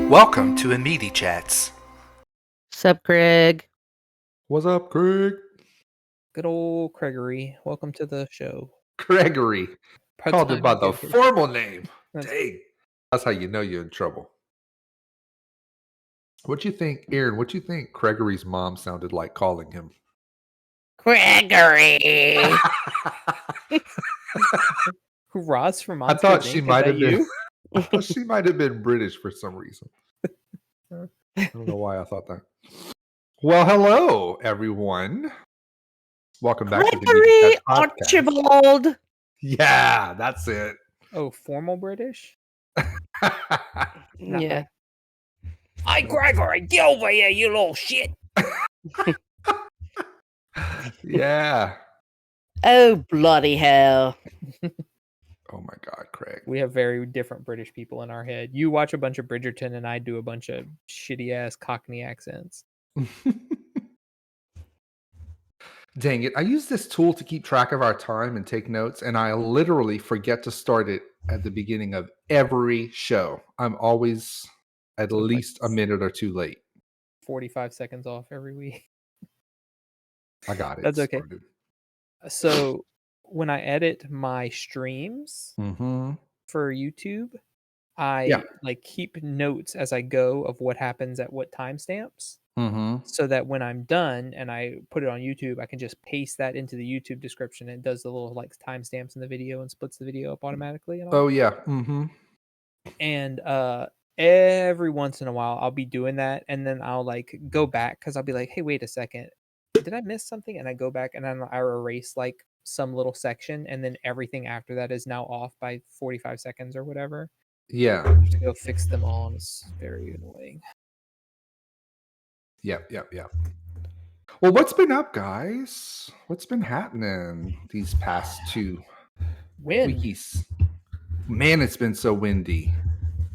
Welcome to Immedichats. Sup, Craig? What's up, Craig? Good old Gregory. Welcome to the show. Gregory. Called him by the Part-time formal name. That's- Dang. That's how you know you're in trouble. What you think, Aaron, what you think Gregory's mom sounded like calling him? Gregory! Ross from I Monsters, thought Inc. she Is might that have been you? I thought she might have been British for some reason. I don't know why I thought that. Well, hello, everyone. Welcome back to the Gregory Immedichats podcast. Archibald! Yeah, that's it. Oh, formal British? Not Yeah. like, Hey, Gregory, get over here, you little shit. Yeah. Oh, bloody hell. Oh my God, Craig. We have very different British people in our head. You watch a bunch of Bridgerton, and I do a bunch of shitty-ass Cockney accents. Dang it. I use this tool to keep track of our time and take notes, and I literally forget to start it at the beginning of every show. I'm always at So it's least a minute or two late. 45 seconds off every week. I got it. That's okay. started. So when I edit my streams Mm-hmm. for YouTube, I keep notes as I go of what happens at what timestamps. Mm-hmm. So that when I'm done and I put it on YouTube, I can just paste that into the YouTube description. And it does the little like timestamps in the video and splits the video up automatically. And all. Oh, yeah. Mm-hmm. And every once in a while, I'll be doing that, and then I'll like go back because I'll be like, "Hey, wait a second, did I miss something?" And I go back and then I erase like some little section, and then everything after that is now off by 45 seconds or whatever. Yeah. I have to go fix them all, and it's very annoying. Yep. Well, what's been up, guys? What's been happening these past 2 Wind. weeks? Man, it's been so windy.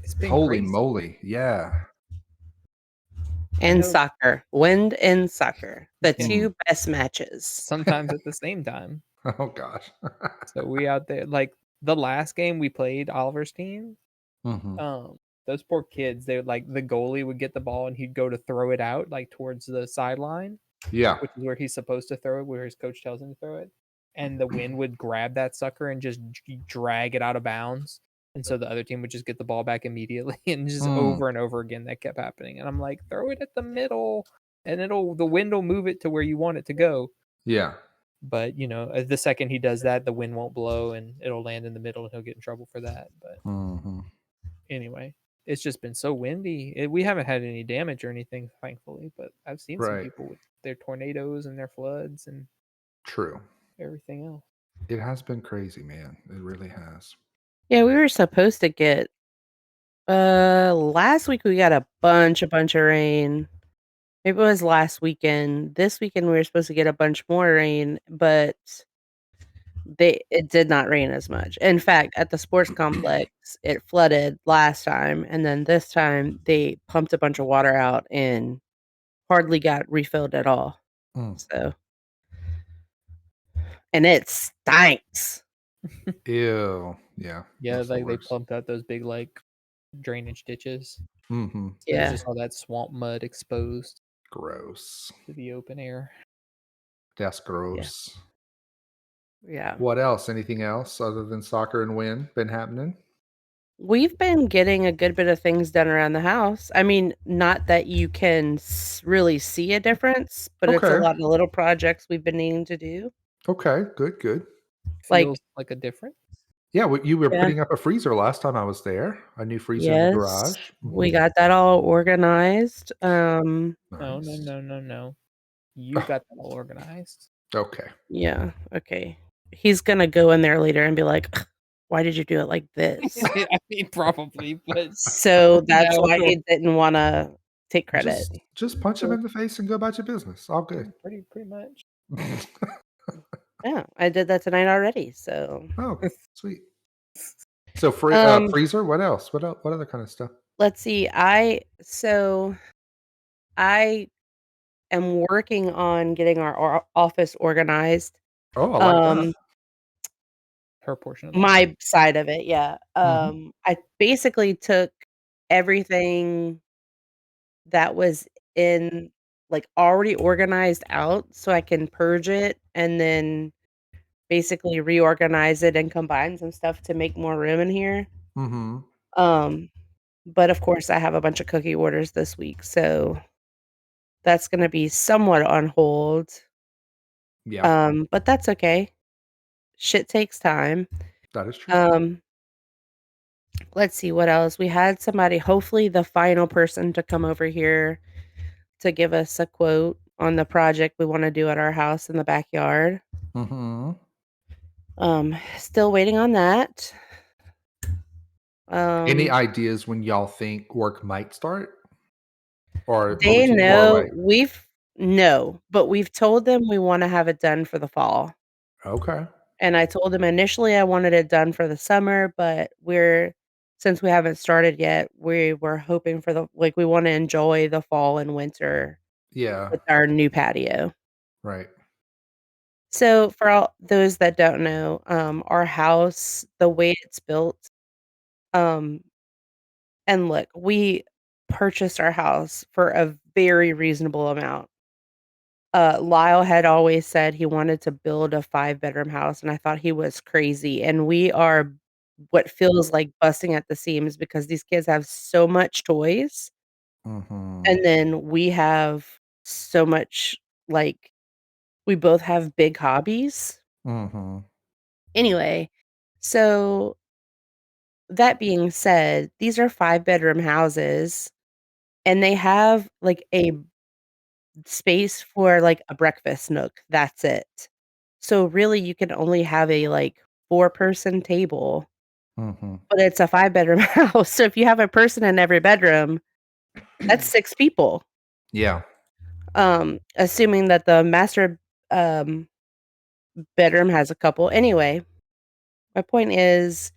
It's been Holy crazy. moly. Yeah. And know- soccer. Wind and soccer. The Yeah. two best matches. Sometimes at the same time. Oh, gosh. So we out there like the last game we played, Oliver's team. Mm-hmm. Those poor kids, they like the goalie would get the ball and he'd go to throw it out like towards the sideline, Yeah. which is where he's supposed to throw it, where his coach tells him to throw it. And the wind would grab that sucker and just drag it out of bounds. And so the other team would just get the ball back immediately, and just over and over again that kept happening. And I'm like, throw it at the middle and the wind will move it to where you want it to go. Yeah. But the second he does that, the wind won't blow and it'll land in the middle and he'll get in trouble for that. But Mm-hmm. anyway, it's just been so windy. We haven't had any damage or anything, thankfully, but I've seen some Right. people with their tornadoes and their floods and True. everything else. It has been crazy, man. It really has. Yeah, we were supposed to get... last week we got a bunch of rain. Maybe it was last weekend. This weekend we were supposed to get a bunch more rain, but it did not rain as much. In fact, at the sports complex, it flooded last time, and then this time they pumped a bunch of water out and hardly got refilled at all. So, and it stinks. Ew. Yeah. Yeah, that's the like they worst. pumped out those big like drainage ditches. Mm-hmm. So Yeah. there's just all that swamp mud exposed Gross. to the open air. That's gross. Yeah. What else? Anything else other than soccer and wind been happening? We've been getting a good bit of things done around the house. I mean, not that you can really see a difference, but it's a Okay. lot of little projects we've been needing to do. Okay. Good. Like- Feels like a difference. Yeah, you were Yeah. putting up a freezer last time I was there. A new freezer in the Yes, garage. we got that all organized. No. Nice. You got that all organized. Okay. Yeah, okay. He's gonna go in there later and be like, "Why did you do it like this?" I mean, probably, but So that's No. why he didn't want to take credit. Just punch him in the face and go about your business. All good. pretty much. Yeah, I did that tonight already. So Oh, sweet. So freezer. What else? What other kind of stuff? let's see. I am working on getting our office organized. Oh, I like that. Her portion of the My side of it, yeah. I basically took everything that was in like already organized out so I can purge it and then basically reorganize it and combine some stuff to make more room in here. Mm-hmm. But of course I have a bunch of cookie orders this week, so that's gonna be somewhat on hold. Yeah, But that's okay. Shit takes time. that is true. Let's see what else. We had somebody, hopefully the final person to come over here to give us a quote on the project we want to do at our house in the backyard. Mm-hmm. Still waiting on that. Any Um, ideas when y'all think work might start? Or they more know like, but we've told them we want to have it done for the fall. okay. And I told them initially I wanted it done for the summer, but since we haven't started yet, we were hoping for we want to enjoy the fall and winter Yeah, with our new patio. right. So for all those that don't know, our house, the way it's built, um, and look, we purchased our house for a very reasonable amount. Lyle had always said he wanted to build a 5-bedroom house, and I thought he was crazy. And we are what feels like busting at the seams because these kids have so much toys, Mm-hmm. and then we have so much like we both have big hobbies. Mm-hmm. Anyway, so that being said, these are 5-bedroom houses, and they have, like, a space for, like, a breakfast nook, that's it. So, really, you can only have a, like, 4-person table, Mm-hmm. but it's a 5-bedroom house, so if you have a person in every bedroom, that's 6 people, Yeah. assuming that the master, um, bedroom has a couple. Anyway, my point is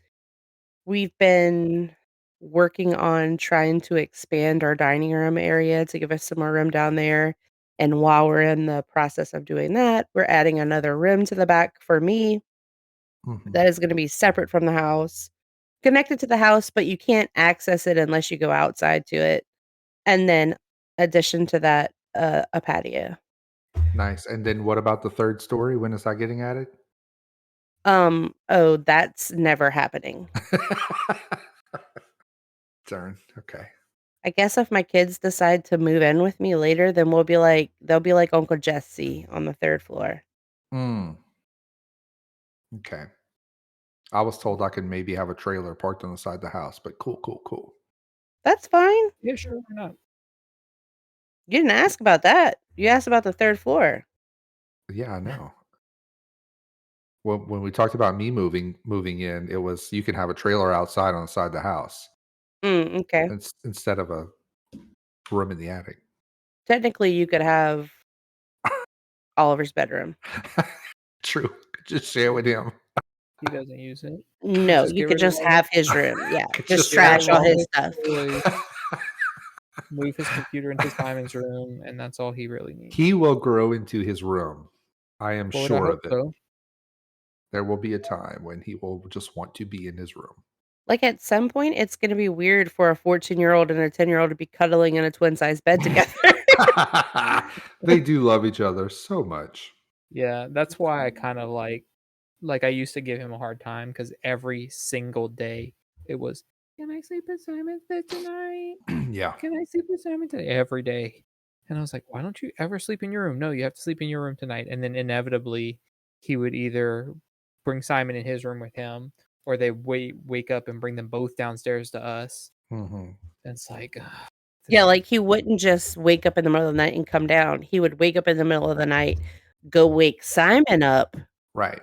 we've been working on trying to expand our dining room area to give us some more room down there, and while we're in the process of doing that, we're adding another room to the back for me Mm-hmm. that is gonna be separate from the house, connected to the house, but you can't access it unless you go outside to it, and then addition to that, a patio. Nice. And then what about the third story? When is that getting added? Oh, that's never happening. Darn. Okay. I guess if my kids decide to move in with me later, then they'll be like Uncle Jesse on the 3rd floor. Mm. Okay. I was told I could maybe have a trailer parked on the side of the house, but cool, cool, cool. That's fine. Yeah, sure, why not? You didn't ask about that. You asked about the 3rd floor. Yeah, I know. Well, when we talked about me moving in, it was you can have a trailer outside on the side of the house Okay. instead of a room in the attic. Technically, you could have Oliver's bedroom. True. Just share with him. He doesn't use it. No, Just you get could rid of just all have his his room. Yeah, Could just just get rid have trash of all all his his stuff. toys, move his computer into Simon's room, and that's all he really needs. He will grow into his room. I am Lord, I sure hope of it. so. There will be a time when he will just want to be in his room. Like, at some point, it's gonna be weird for a 14-year-old and a 10-year-old to be cuddling in a twin-size bed together. They do love each other so much. Yeah, that's why I kind of I used to give him a hard time because every single day it was, "Can I sleep in Simon's bed tonight? Yeah. Can I sleep in Simon today?" Every day. And I was like, "Why don't you ever sleep in your room? No, you have to sleep in your room tonight." And then inevitably he would either bring Simon in his room with him or they wake up and bring them both downstairs to us. Hmm. And it's like, ugh, this Yeah, is like, he wouldn't just wake up in the middle of the night and come down. He would wake up in the middle of the night, go wake Simon up, Right.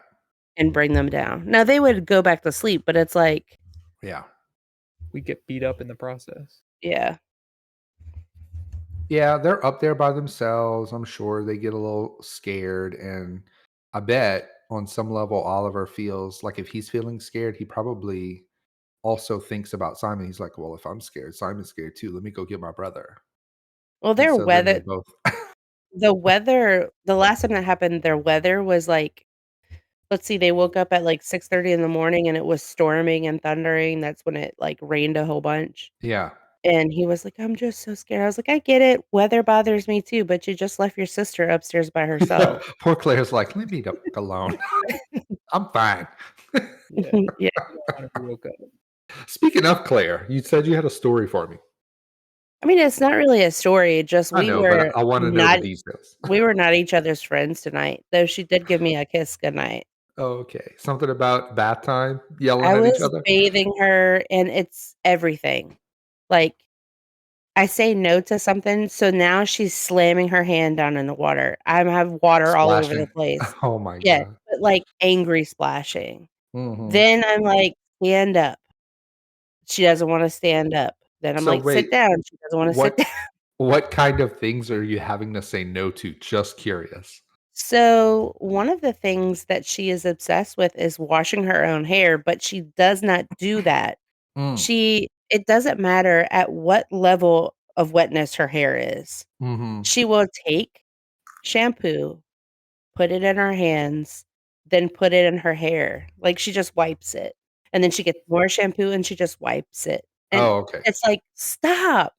and bring them down. Now, they would go back to sleep, but it's like Yeah. we get beat up in the process. yeah. Yeah, they're up there by themselves. I'm sure they get a little scared. And I bet on some level, Oliver feels like if he's feeling scared, he probably also thinks about Simon. He's like, well, if I'm scared, Simon's scared too. Let me go get my brother. Well, And their so then they weather both. the last time that happened, their weather was like let's see, they woke up at, like, 6:30 in the morning, and it was storming and thundering. That's when it, like, rained a whole bunch. Yeah. And he was like, "I'm just so scared." I was like, "I get it. Weather bothers me too, but you just left your sister upstairs by herself." Poor Claire's like, leave me alone. I'm fine. Yeah. Yeah. When we woke up. Speaking of Claire, you said you had a story for me. I mean, it's not really a story, just I know, but I want to know the details. we were not each other's friends tonight, though she did give me a kiss goodnight. Okay. Something about bath time, yelling I at each was other? bathing her, and it's everything. Like, I say no to something, so now she's slamming her hand down in the water. I have water all over the Splashing. place. Oh my Yeah, God. but, like, angry splashing. Mhm. Then I'm like, "Stand up." She doesn't wanna stand up. Then I'm So like, "Sit wait, down." She doesn't wanna sit what down. what kind of things are you having to say no to? Just curious. So, one of the things that she is obsessed with is washing her own hair, but she does not do that. Mm. It doesn't matter at what level of wetness her hair is. Mhm. She will take shampoo, put it in her hands, then put it in her hair. Like, she just wipes it. And then she gets more shampoo and she just wipes it. And Oh, okay. it's like, "Stop."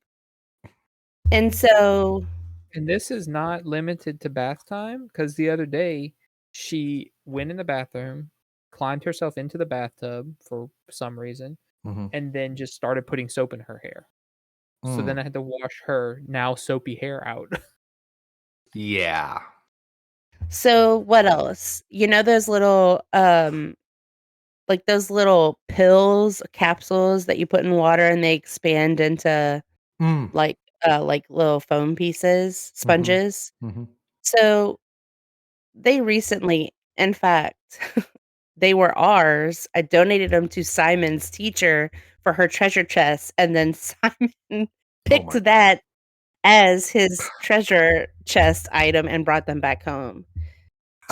And so And this is not limited to bath time because the other day she went in the bathroom, climbed herself into the bathtub for some reason, Mhm. and then just started putting soap in her hair. So then Mm. I had to wash her now soapy hair out. Yeah. So, what else? You know those little, like, those little pills, capsules that you put in water and they expand into, Mm. like, little foam pieces, Mhm. sponges? Mhm. So, they recently in fact, they were ours. I donated them to Simon's teacher for her treasure chest, and then Simon Oh my picked God. that as his treasure chest item and brought them back home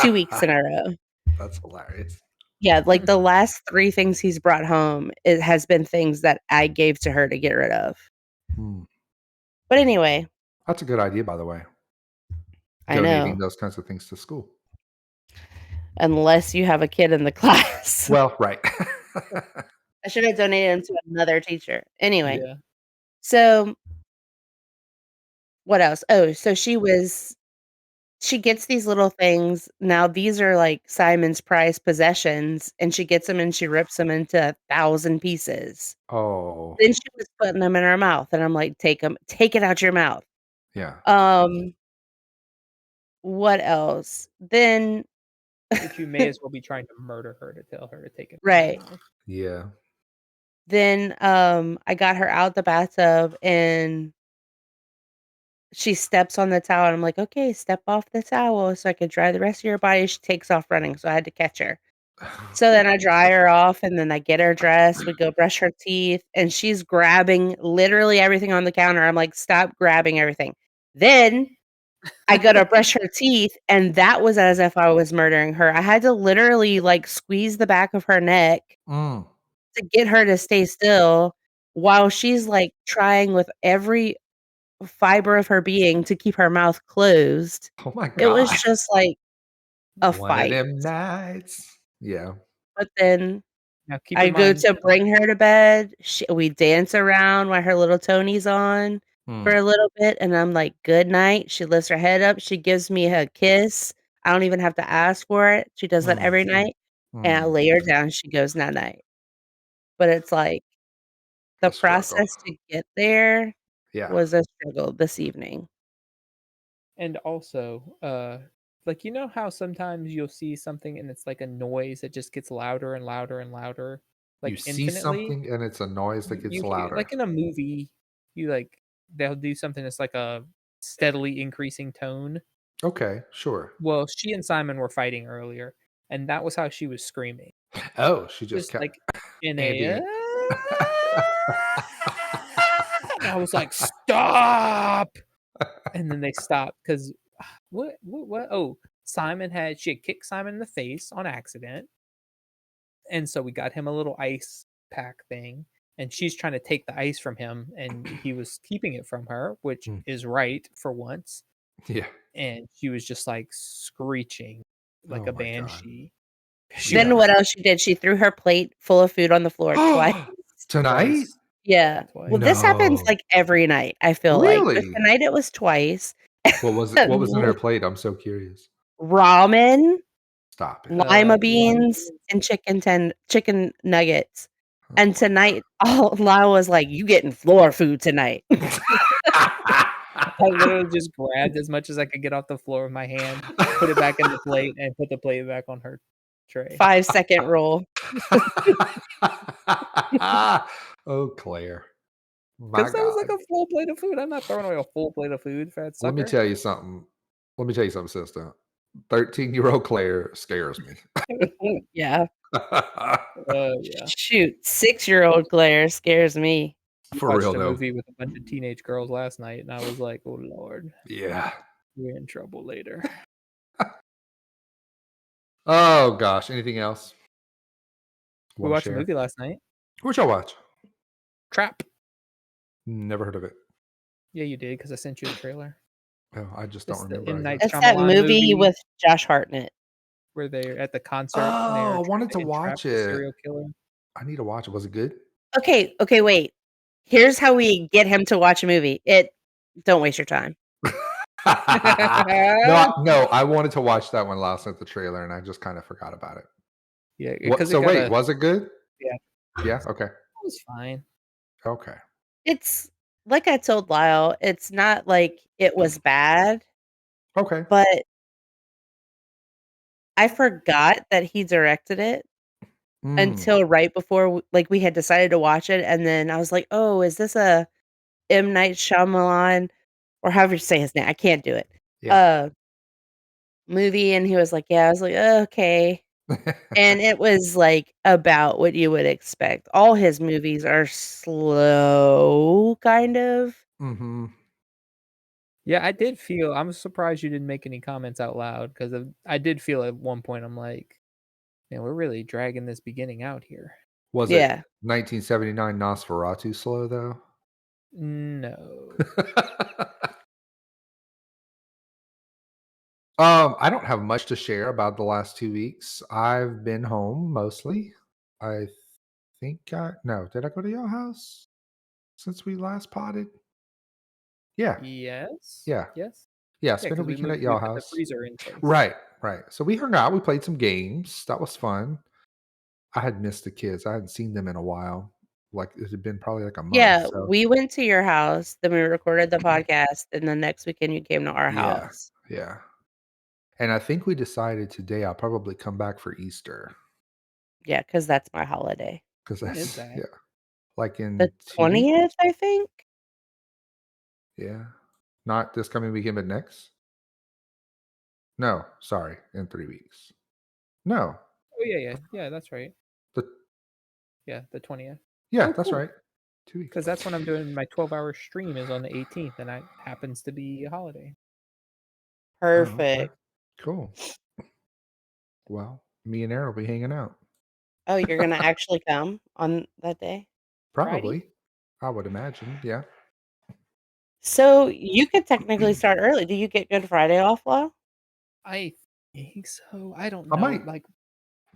2 weeks in a row. That's hilarious. Yeah, like, the last 3 things he's brought home, it has been things that I gave to her to get rid of. Mm. But anyway, That's a good idea, by the way. I Donating know, those kinds of things to school. unless you have a kid in the class. Well, right. I should have donated them to another teacher. Anyway, Yeah. so what else? Oh, so she gets these little things. Now these are, like, Simon's prized possessions, and she gets them and she rips them into 1,000 pieces. Oh, Then she was putting them in her mouth, and I'm like, take it out your mouth." yeah. Um What else? Then Which you may as well be trying to murder her to tell her to take it out of right. your mouth. Yeah. Then, I got her out the bathtub, and she steps on the towel, and I'm like, "Okay, step off the towel so I could dry the rest of your body." She takes off running, so I had to catch her. So then I dry her off, and then I get her dressed, we go brush her teeth, and she's grabbing literally everything on the counter. I'm like, "Stop grabbing everything." Then I go to brush her teeth, and that was as if I was murdering her. I had to literally, like, squeeze the back of her neck Mm. to get her to stay still while she's, like, trying with every fiber of her being to keep her mouth closed. Oh my It was God. just like a One of fight. them nights. Yeah. But then Now keep I in go mind, to bring her to bed, we dance around while her little Tony's on for Mm. a little bit, and I'm like, "Good night." She lifts her head up, she gives me a kiss. I don't even have to ask for it. She does that Mm. every night, and I Mm. lay her down, she goes, "Night night." But it's like, the The struggle. process to get there Yeah. was a struggle this evening. and also, like you know how sometimes you'll see something and it's like a noise that just gets louder and louder and louder, You like see infinitely. something and it's a noise that gets You hear louder. like in a movie, you like they'll do something that's like a steadily increasing tone. Okay, sure. Well, she and Simon were fighting earlier, and that was how she was screaming. Oh, she just Just kept like in a ambient. and I was like, "Stop!" And then they stopped because what? Oh, she had kicked Simon in the face on accident, and so we got him a little ice pack thing, and she's trying to take the ice from him, and he was keeping it from her, which Mm. is right for once. Yeah. And she was just like screeching like Oh a my God. banshee. She Then Yeah. what else she did, she threw her plate full of food on the floor twice. Tonight? twice. Yeah. Twice. Well, this happens No. like every night, I feel like. But Really? tonight it was twice. What was in her plate? I'm so curious. Ramen, Stop it. lima lima beans, and chicken nuggets. Oh And my tonight, Lyle was like, "You getting floor food tonight?" I literally just grabbed as much as I could get off the floor with my hand, put it back in the plate, and put the plate back on her tray. 5-second rule. Oh, Claire. My Because that was God. like a full plate of food. I'm not throwing away a full plate of food, fat sucker. Let me tell you something. Sister. 13-year-old Claire scares me. Yeah. Yeah. Shoot, 6-year-old Claire scares me. For Watched real a though. movie with a bunch of teenage girls last night, and I was like, "Oh Lord, Yeah. we're in trouble later." Oh gosh. Anything else? We Wanna watched a share? movie last night. What y'all watch? Trap. Never heard of it. Yeah, you did because I sent you a trailer. Oh, I just don't It's the remember. M. I Night guess. It's that Shyamalan movie with Josh Hartnett. where they're at the concert. and Oh, they're I wanted to trying entrap watch the it. serial killer. I need to watch it. Was it good? Okay, wait. Here's how we get him to watch a movie. Don't waste your time. No, I wanted to watch that one last night, the trailer, and I just kind of forgot about it. Yeah, What, because so wait, was it good? Yeah. Yeah. Okay. It was fine. Okay. It's like I told Lyle, it's not like it was bad, Okay. but I forgot that he directed it until right before we had decided to watch it, and then I was like, "Oh, is this a M. Night Shyamalan?" Or however you say his name, I can't do it. Yeah. Movie, and he was like, "Yeah." I was like, "Okay." And it was, like, about what you would expect. All his movies are slow, kind of. Mm-hmm. Yeah, I did feel. I'm surprised you didn't make any comments out loud because I did feel at one point I'm like, man, we're really dragging this beginning out here. Was Yeah. it 1979 Nosferatu slow though? No. I don't have much to share about the last 2 weeks. I've been home mostly. I think did I go to your house since we last potted? Yeah. Yes. Yeah. Yes. Yeah, Yeah, spent a 'cause we weekend moved. at We your put the house. freezer in place. Right. So we hung out, we played some games. That was fun. I had missed the kids. I hadn't seen them in a while. Like it had been probably like a month. Yeah, So we went to your house, then we recorded the podcast, and the next weekend you came to our yeah. house. Yeah. And I think we decided today I'll probably come back for Easter. Yeah, because that's my holiday. Because When is that's that? yeah. Like in The 2 weeks? 20th, I think? Yeah. Not this coming weekend, but next? No, sorry, in 3 weeks. No. Oh yeah. That's right. The Yeah, the 20th. yeah, Oh, that's cool. right. 2 weeks. Because that's when I'm doing my 12-hour stream is on the 18th, and that happens to be a holiday. Oh, okay. Perfect. Cool. Well, me and Aaron will be hanging out. Oh, you're gonna actually come on that day? Friday? Probably. I would imagine. Yeah. So you could technically start early. Do you get Good Friday off, Lo? I think so. I don't I know. might Like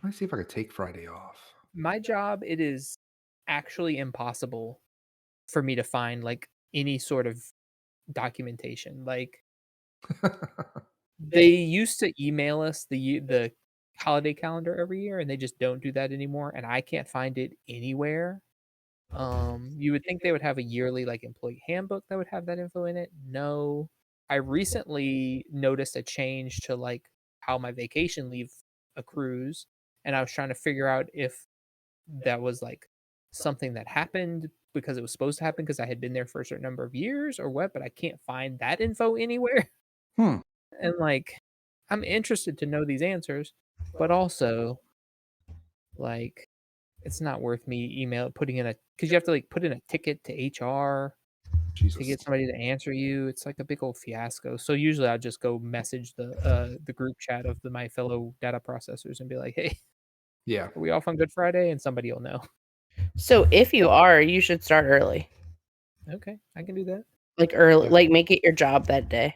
let me see if I could take Friday off. my job, it is actually impossible for me to find like any sort of documentation. Like they used to email us the holiday calendar every year, and they just don't do that anymore. And I can't find it anywhere. You would think they would have a yearly like employee handbook that would have that info in it. No. I recently noticed a change to like how my vacation leave accrues, and I was trying to figure out if that was like something that happened because it was supposed to happen because I had been there for a certain number of years or what, but I can't find that info anywhere. Hmm. And like I'm interested to know these answers, but also like it's not worth me putting in a because you have to like put in a ticket to HR to Jesus. get somebody to answer you. It's like a big old fiasco. So usually I'll just go message the group chat of my fellow data processors and be like, hey, Yeah. are we off on Good Friday? And somebody will know. So if you are, you should start early. Okay, I can do that. Like early, Yeah. like make it your job that day.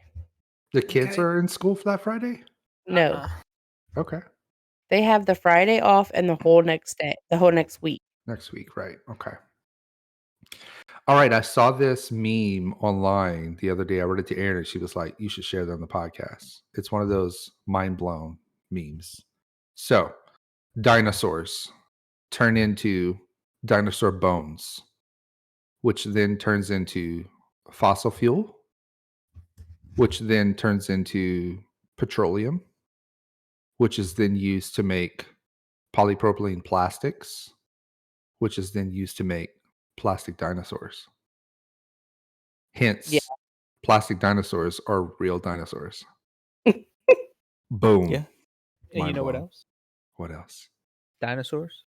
The kids Okay. are in school for that Friday? No, Uh-uh. Okay. they have the Friday off and the whole next day, the whole next week. Next week, right. Okay. All right, I saw this meme online the other day. I wrote it to Erin, and she was like, "You should share that on the podcast." It's one of those mind blown memes. So, dinosaurs turn into dinosaur bones, which then turns into fossil fuel, which then turns into petroleum, which is then used to make polypropylene plastics, which is then used to make plastic dinosaurs. Hence, Yeah. plastic dinosaurs are real dinosaurs. Boom. Yeah. And you Mind know what blown. else? What else? Dinosaurs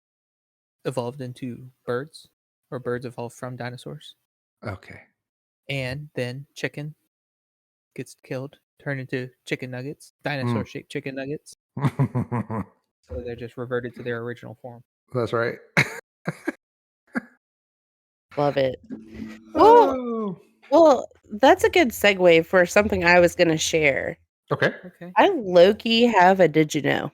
evolved into birds, or birds evolved from dinosaurs. Okay. And then chicken gets killed, turned into chicken nuggets, dinosaur-shaped chicken nuggets. So they're just reverted to their original form. That's right. Love it. Well, Oh. well, that's a good segue for something I was going to share. Okay. Okay. I low-key have a did you know?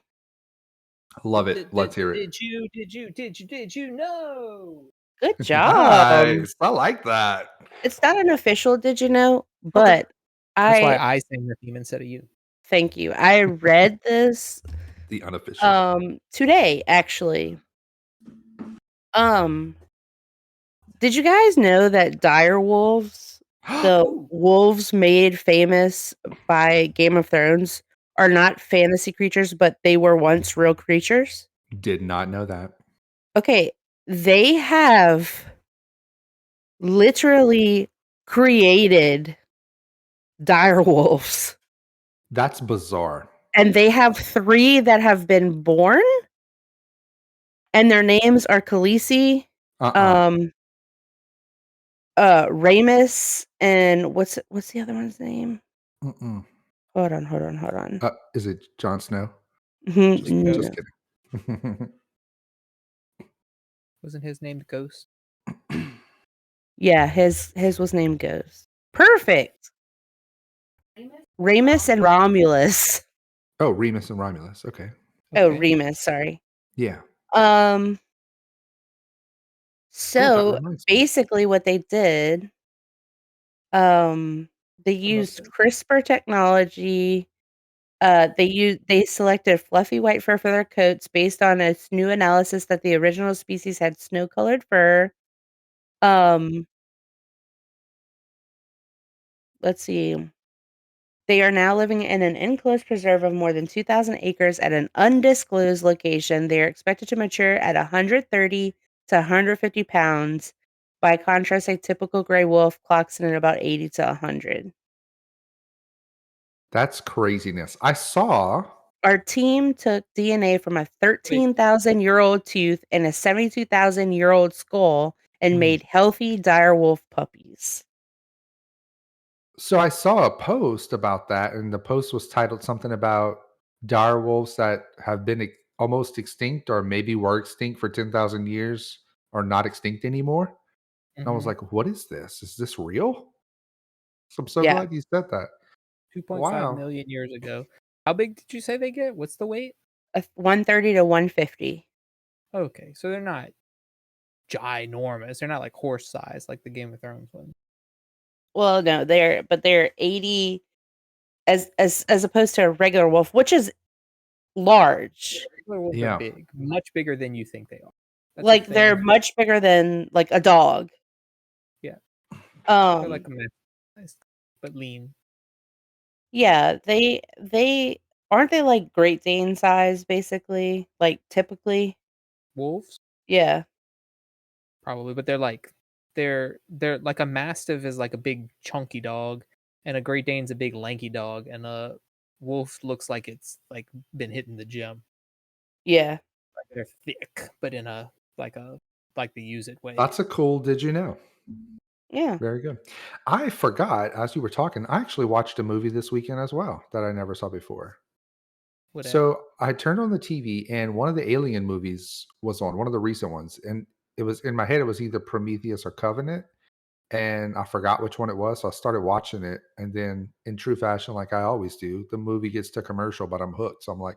Love it. Let's hear it. Did you know? Good job. Nice. I like that. It's not an official did you know, but That's why I sang the theme instead of you. thank you. I read this The unofficial. today actually. Did you guys know that dire wolves, the wolves made famous by Game of Thrones, are not fantasy creatures, but they were once real creatures? Did not know that. Okay, they have literally created dire wolves. That's bizarre. And they have 3 that have been born. And their names are Khaleesi, Ramus, and what's the other one's name? Mm-mm. Hold on. Is it Jon Snow? No. Just kidding. Wasn't his name Ghost? Yeah, his was named Ghost. Perfect. Ramus and Romulus. Oh, Remus and Romulus. Okay. Oh, Okay. Remus, sorry. Yeah. So reminds me. basically what they did, they used CRISPR technology. They selected fluffy white fur for their coats based on a new analysis that the original species had snow-colored fur. Let's see. They are now living in an enclosed preserve of more than 2,000 acres at an undisclosed location. They are expected to mature at 130 to 150 pounds. By contrast, a typical gray wolf clocks in at about 80 to 100. That's craziness. I saw. Our team took DNA from a 13,000-year-old tooth and a 72,000-year-old skull and made healthy dire wolf puppies. So I saw a post about that, and the post was titled something about dire wolves that have been almost extinct, or maybe were extinct for 10,000 years, are not extinct anymore. And I was like, "What is this? Is this real?" So I'm so Yeah. glad you said that. 2.5 million years ago. How big did you say they get? What's the weight? 130 to 150. Okay, so they're not ginormous. They're not like horse size like the Game of Thrones ones. Well, no, they're 80 as opposed to a regular wolf, which is large. Regular wolves are big, much bigger than you think they are. That's like they're much bigger than like a dog. Yeah. They're like a man size, but lean. Yeah, they aren't they like Great Dane size basically, like typically? Wolves? Yeah. Probably, but they're like a mastiff is like a big chunky dog, and a Great Dane's a big lanky dog, and a wolf looks like it's like been hitting the gym. Yeah. Like they're thick, but in a like the use it way. That's a cool did you know? Yeah. Very good. I forgot, as you were talking, I actually watched a movie this weekend as well that I never saw before. So I turned on the TV, and one of the Alien movies was on, one of the recent ones. And it was in my head, it was either Prometheus or Covenant. And I forgot which one it was. So I started watching it. And then, in true fashion, like I always do, the movie gets to commercial, but I'm hooked. So I'm like,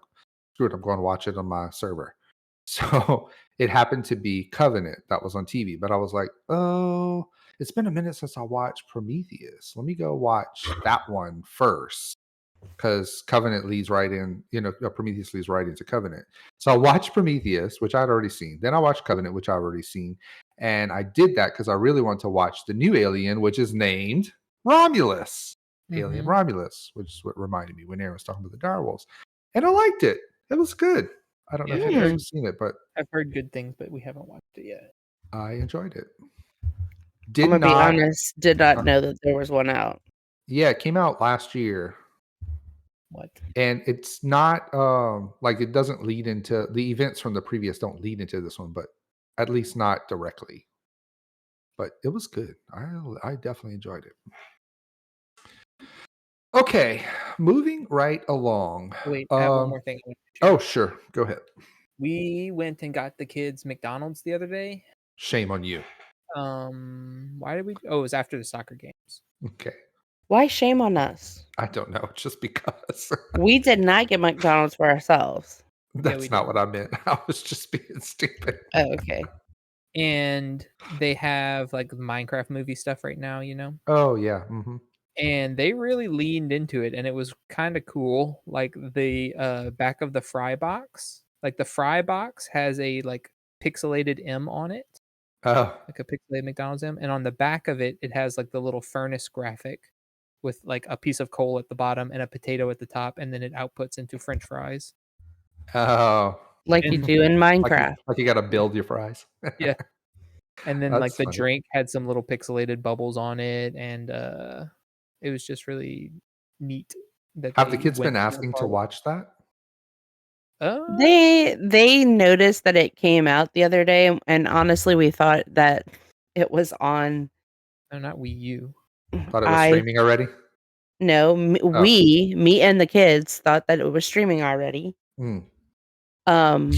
screw it, I'm going to watch it on my server. So it happened to be Covenant that was on TV. But I was like, oh, it's been a minute since I watched Prometheus. Let me go watch that one first, because Covenant leads right in. Prometheus leads right into Covenant. So I watched Prometheus, which I'd already seen. Then I watched Covenant, which I'd already seen, and I did that because I really wanted to watch the new Alien, which is named Romulus. Alien Romulus, which is what reminded me when Aaron was talking about the direwolves. And I liked it. It was good. I don't know if you guys have seen it, but I've heard good things, but we haven't watched it yet. I enjoyed it. I'm gonna be honest, did not know that there was one out. Yeah, it came out last year. What? And it's not like it doesn't lead into the events from the previous don't lead into this one, but at least not directly. But it was good. I definitely enjoyed it. Okay, moving right along. Wait, I have one more thing. Oh, sure. Go ahead. We went and got the kids McDonald's the other day. Shame on you. Why did we? Oh, it was after the soccer games. Okay. Why shame on us? I don't know. Just because. We did not get McDonald's for ourselves. That's not what I meant. I was just being stupid. Oh, okay. And they have like Minecraft movie stuff right now, Oh, yeah. Mm-hmm. And they really leaned into it, and it was kind of cool. Like the back of the fry box, like the fry box has a like pixelated M on it. Oh. Like a pixelated McDonald's M, and on the back of it, it has like the little furnace graphic with like a piece of coal at the bottom and a potato at the top, and then it outputs into French fries. Oh. Like you do in Minecraft. Like you got to build your fries. Yeah. And then That's like the funny. drink had some little pixelated bubbles on it, and it was just really neat. That Have the kids been asking to watch that? They noticed that it came out the other day, and honestly, we thought that it was on. No, not Wii U. Thought it was streaming already? No, me and the kids thought that it was streaming already. Not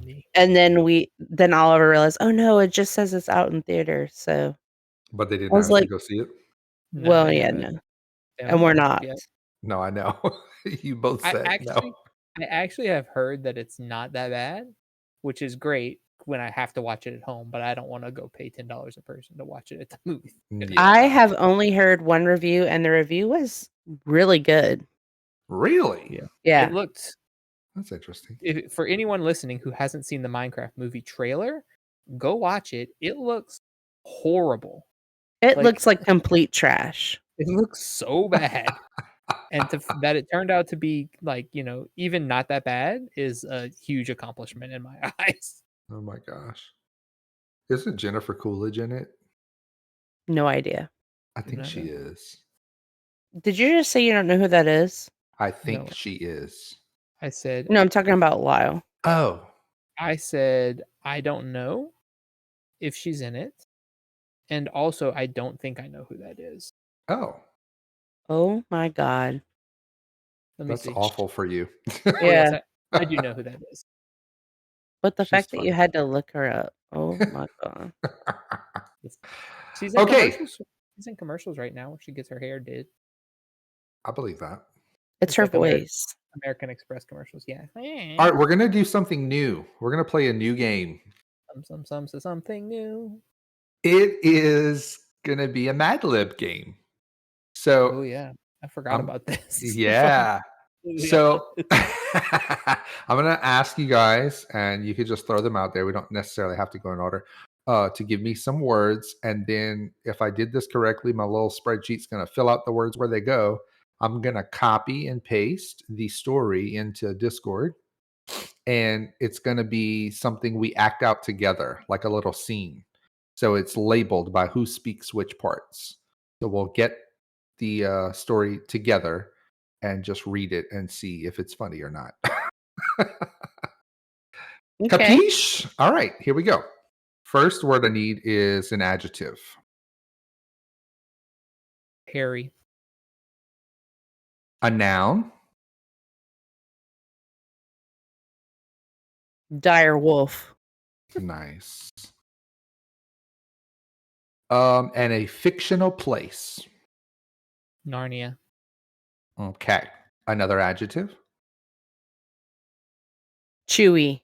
me. And then Oliver realized, oh no, it just says it's out in theaters. So, but they didn't ask to go see it. No, well, yeah, no, and we're not. No, I know. You both said no. I actually have heard that it's not that bad, which is great when I have to watch it at home, but I don't want to go pay $10 a person to watch it at the movie. Yeah. I have only heard one review, and the review was really good. Really? Yeah. It looked. That's interesting. For anyone listening who hasn't seen the Minecraft movie trailer, go watch it. It looks horrible. It looks like complete trash. It looks so bad. And that it turned out to be like, even not that bad is a huge accomplishment in my eyes. Oh my gosh. Isn't Jennifer Coolidge in it? No idea. I think she is. Did you just say you don't know who that is? I think she is. I said... No, I'm talking about Lyle. Oh. I said, I don't know if she's in it. And also, I don't think I know who that is. Oh. Oh my God. That's awful for you. Yeah. I do know who that is. But the fact that you had to look her up. Oh my God. She's in commercials. She's in commercials right now where she gets her hair did. I believe that. It's her voice. American Express commercials, yeah. All right, we're gonna do something new. We're gonna play a new game. Something new. It is gonna be a Mad Lib game. So, oh yeah, I forgot about this. Yeah. So I'm gonna ask you guys, and you could just throw them out there. We don't necessarily have to go in order. To give me some words, and then if I did this correctly, my little spreadsheet's gonna fill out the words where they go. I'm gonna copy and paste the story into Discord, and it's gonna be something we act out together, like a little scene. So it's labeled by who speaks which parts. So we'll get the story together and just read it and see if it's funny or not. Okay. Capiche? All right, here we go. First word I need is an adjective. Hairy. A noun. Dire wolf. Nice. And a fictional place. Narnia. Okay. Another adjective. Chewy.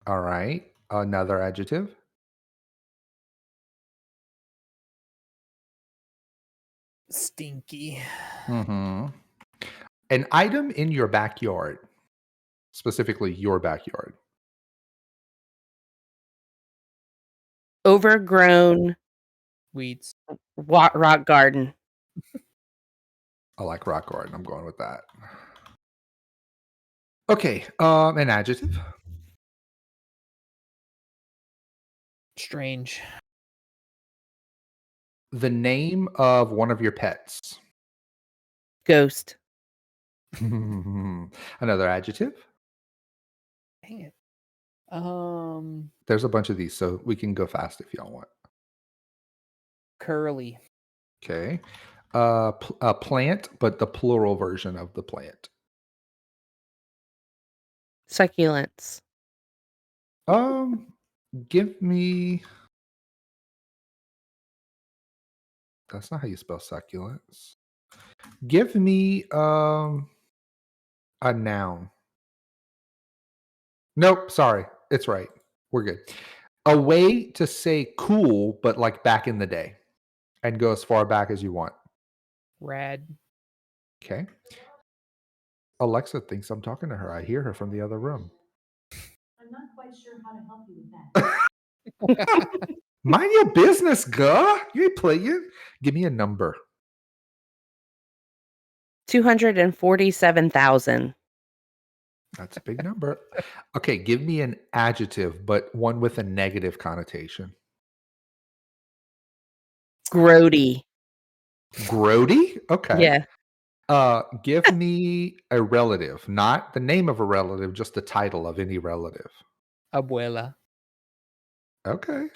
All right. Another adjective. Stinky. Mm-hmm. An item in your backyard, specifically your backyard. Overgrown Weeds. rock garden. I like rock garden. I'm going with that. Okay. An adjective. Strange. The name of one of your pets. Ghost. Another adjective. Dang it. There's a bunch of these, so we can go fast if y'all want. Curly. Okay. A plant, but the plural version of the plant. Succulents. Give me. That's not how you spell succulents. Give me a noun. Nope, sorry. It's right. We're good. A way to say cool, but like back in the day. And go as far back as you want. Rad. Okay. Alexa thinks I'm talking to her. I hear her from the other room. I'm not quite sure how to help you with that. Mind your business, girl. You ain't playing. Give me a number. 247,000. That's a big number. Okay, give me an adjective, but one with a negative connotation. Grody. Grody? Okay. Yeah. Give me a relative, not the name of a relative, just the title of any relative. Abuela. Okay.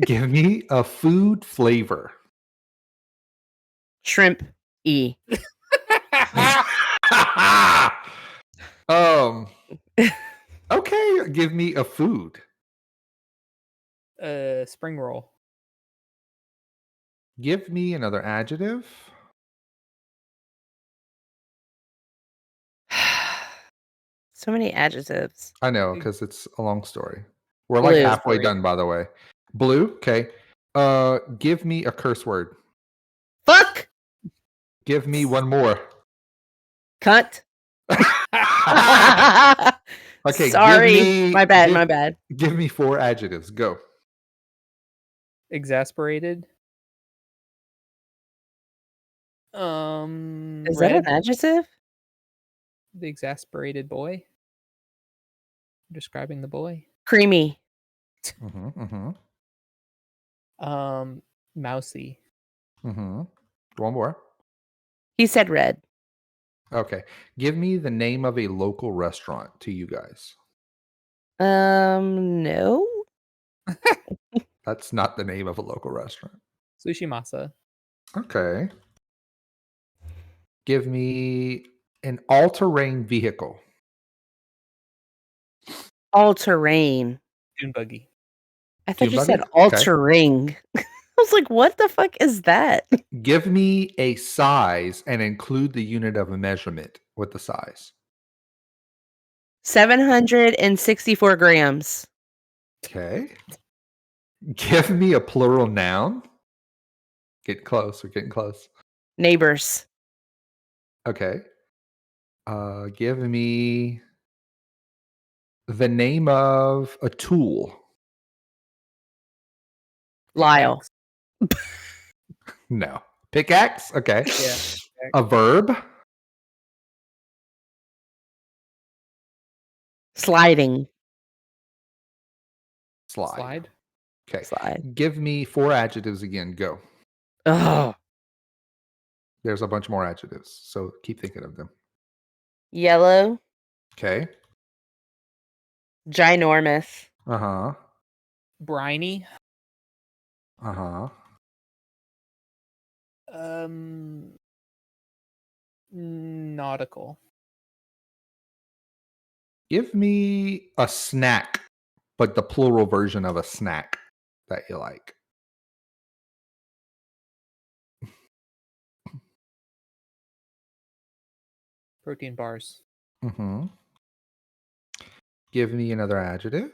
Give me a food flavor. Shrimp. E. Okay, give me a food. Spring roll. Give me another adjective. So many adjectives. I know, because it's a long story. We're Blue. like halfway Story. done, by the way. Blue, okay. Give me a curse word. Fuck. Give me one more. Cunt. Okay, sorry. My bad. Give me 4 adjectives. Go. Exasperated. Is Red. that an adjective? The exasperated boy. Describing the boy. Creamy. Mousy. One more. He said red. Okay. Give me the name of a local restaurant to you guys. No. That's not the name of a local restaurant. Sushi masa. Okay. Give me an all-terrain vehicle. All terrain. Dune buggy. I thought Dune you said buggy? all Okay. terrain. I was like, what the fuck is that? Give me a size and include the unit of measurement with the size. 764 grams. Okay. Give me a plural noun. Getting close. We're getting close. Neighbors. Okay. Give me the name of a tool. Lyle. No. Pickaxe? Okay. Yeah. A verb? Sliding. Slide. Okay. Slide. Give me 4 adjectives again. Go. Oh. There's a bunch more adjectives, so keep thinking of them. Yellow. Okay. Ginormous. Uh-huh. Briny. Uh-huh. Nautical. Give me a snack, but the plural version of a snack that you like. Protein bars. Mm-hmm. Give me another adjective.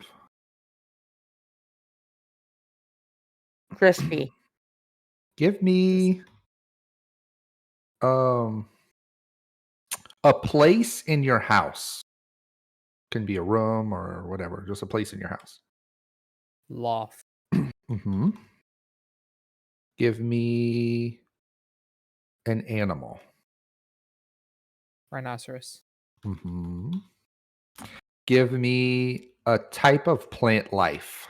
Crispy. Give me a place in your house. Can be a room or whatever, just a place in your house. Loft. Mm-hmm. Give me an animal. Rhinoceros. Mm-hmm. Give me a type of plant life.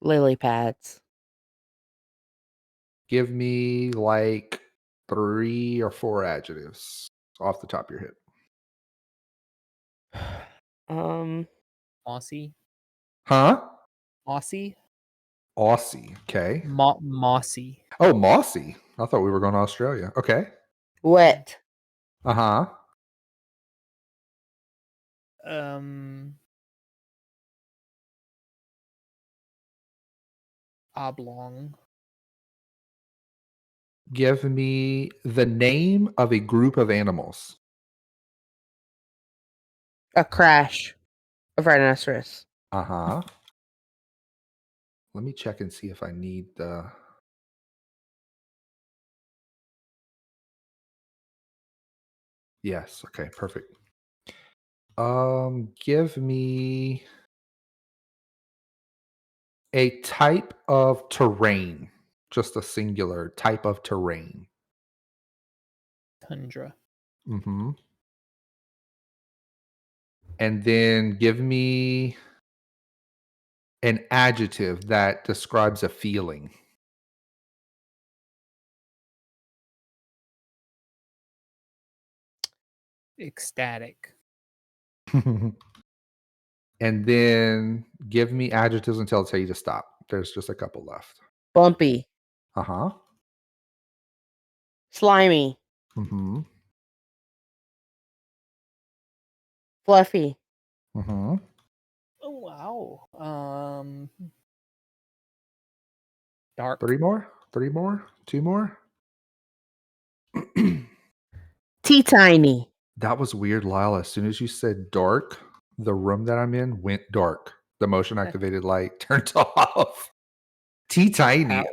Lily pads. Give me like 3 or 4 adjectives off the top of your head. Mossy. Huh? Mossy. Aussie. Okay. Mossy. Oh, mossy. I thought we were going to Australia. Okay. Wet. Uh-huh. Oblong. Give me the name of a group of animals. A crash of rhinoceros. Uh-huh. Let me check and see if I need the... Yes. Okay, perfect. Give me a type of terrain. Just a singular type of terrain. Tundra. Mm-hmm. And then give me an adjective that describes a feeling. Ecstatic. And then give me adjectives until I tell you to stop. There's just a couple left. Bumpy. Uh-huh. Slimy. Mm-hmm. Fluffy. Mm-hmm. Oh wow. Dark. 3 more? 3 more? 2 more? Tea tiny. That was weird, Lyle. As soon as you said dark, the room that I'm in went dark. The motion activated light turned off. Tea tiny.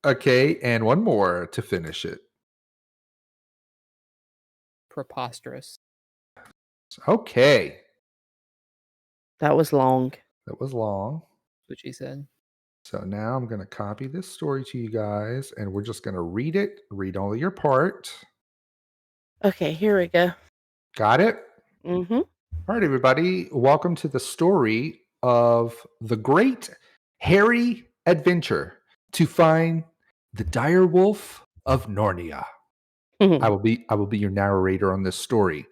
Okay, and one more to finish it. Preposterous. Okay. That was long. That was long. That's what she said. So now I'm going to copy this story to you guys, and we're just going to read it. Read only your part. Okay, here we go. Got it? Mm-hmm. All right, everybody. Welcome to the story of the great hairy adventure to find the dire wolf of Narnia. I will be your narrator on this story.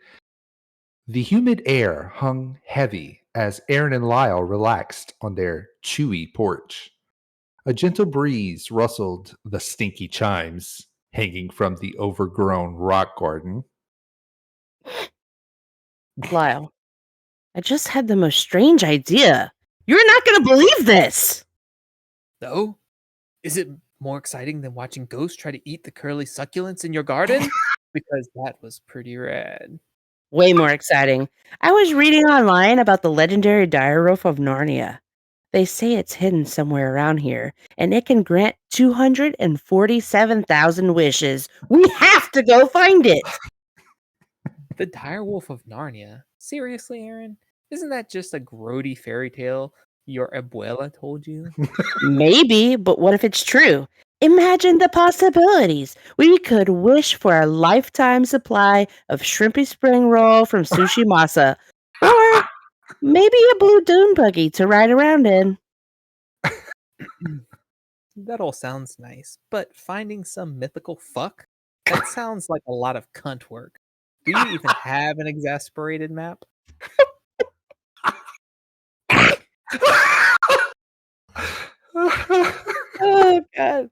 The humid air hung heavy as Aaron and Lyle relaxed on their chewy porch. A gentle breeze rustled the stinky chimes hanging from the overgrown rock garden. Lyle, I just had the most strange idea. You're not going to believe this. No? Is it more exciting than watching ghosts try to eat the curly succulents in your garden? Because that was pretty rad. Way more exciting. I was reading online about the legendary dire wolf of Narnia. They say it's hidden somewhere around here, and it can grant 247,000 wishes. We have to go find it. The dire wolf of Narnia? Seriously, Aaron? Isn't that just a grody fairy tale your abuela told you? Maybe, but what if it's true? Imagine the possibilities. We could wish for a lifetime supply of shrimpy spring roll from Sushi Masa, or maybe a blue dune buggy to ride around in. That all sounds nice, but finding some mythical fuck? That sounds like a lot of cunt work. Do you even have an exasperated map? Oh, God.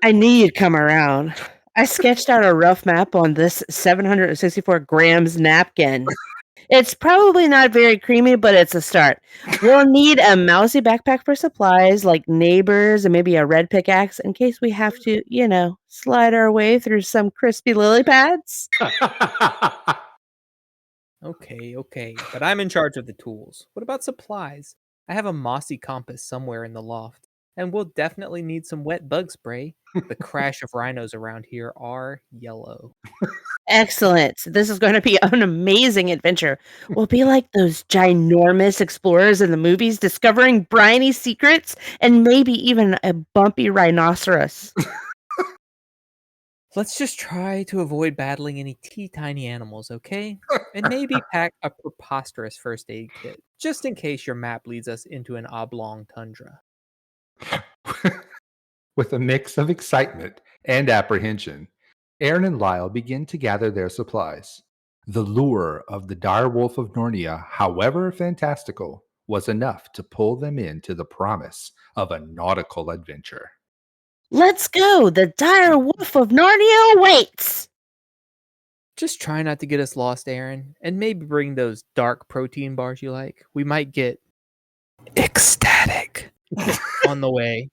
I knew you'd come around. I sketched out a rough map on this 764 grams napkin. It's probably not very creamy, but it's a start. We'll need a mousy backpack for supplies, like neighbors, and maybe a red pickaxe in case we have to, slide our way through some crispy lily pads. Okay. But I'm in charge of the tools. What about supplies? I have a mossy compass somewhere in the loft, and we'll definitely need some wet bug spray. The crash of rhinos around here are yellow. Excellent. This is going to be an amazing adventure. We'll be like those ginormous explorers in the movies, discovering briny secrets and maybe even a bumpy rhinoceros. Let's just try to avoid battling any teeny-tiny animals, okay? And maybe pack a preposterous first aid kit, just in case your map leads us into an oblong tundra. With a mix of excitement and apprehension, Aaron and Lyle begin to gather their supplies. The lure of the dire wolf of Narnia, however fantastical, was enough to pull them into the promise of a nautical adventure. Let's go! The dire wolf of Narnia awaits! Just try not to get us lost, Aaron, and maybe bring those dark protein bars you like. We might get ecstatic on the way.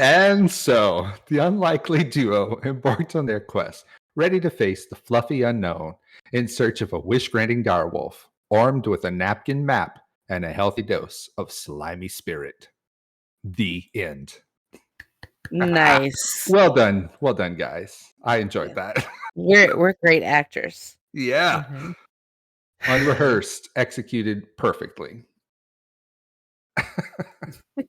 And so, the unlikely duo embarked on their quest, ready to face the fluffy unknown in search of a wish-granting direwolf, armed with a napkin map and a healthy dose of slimy spirit. The end. Nice. Well done, guys. I enjoyed that. We're great actors. Yeah. Mhm. Unrehearsed, executed perfectly.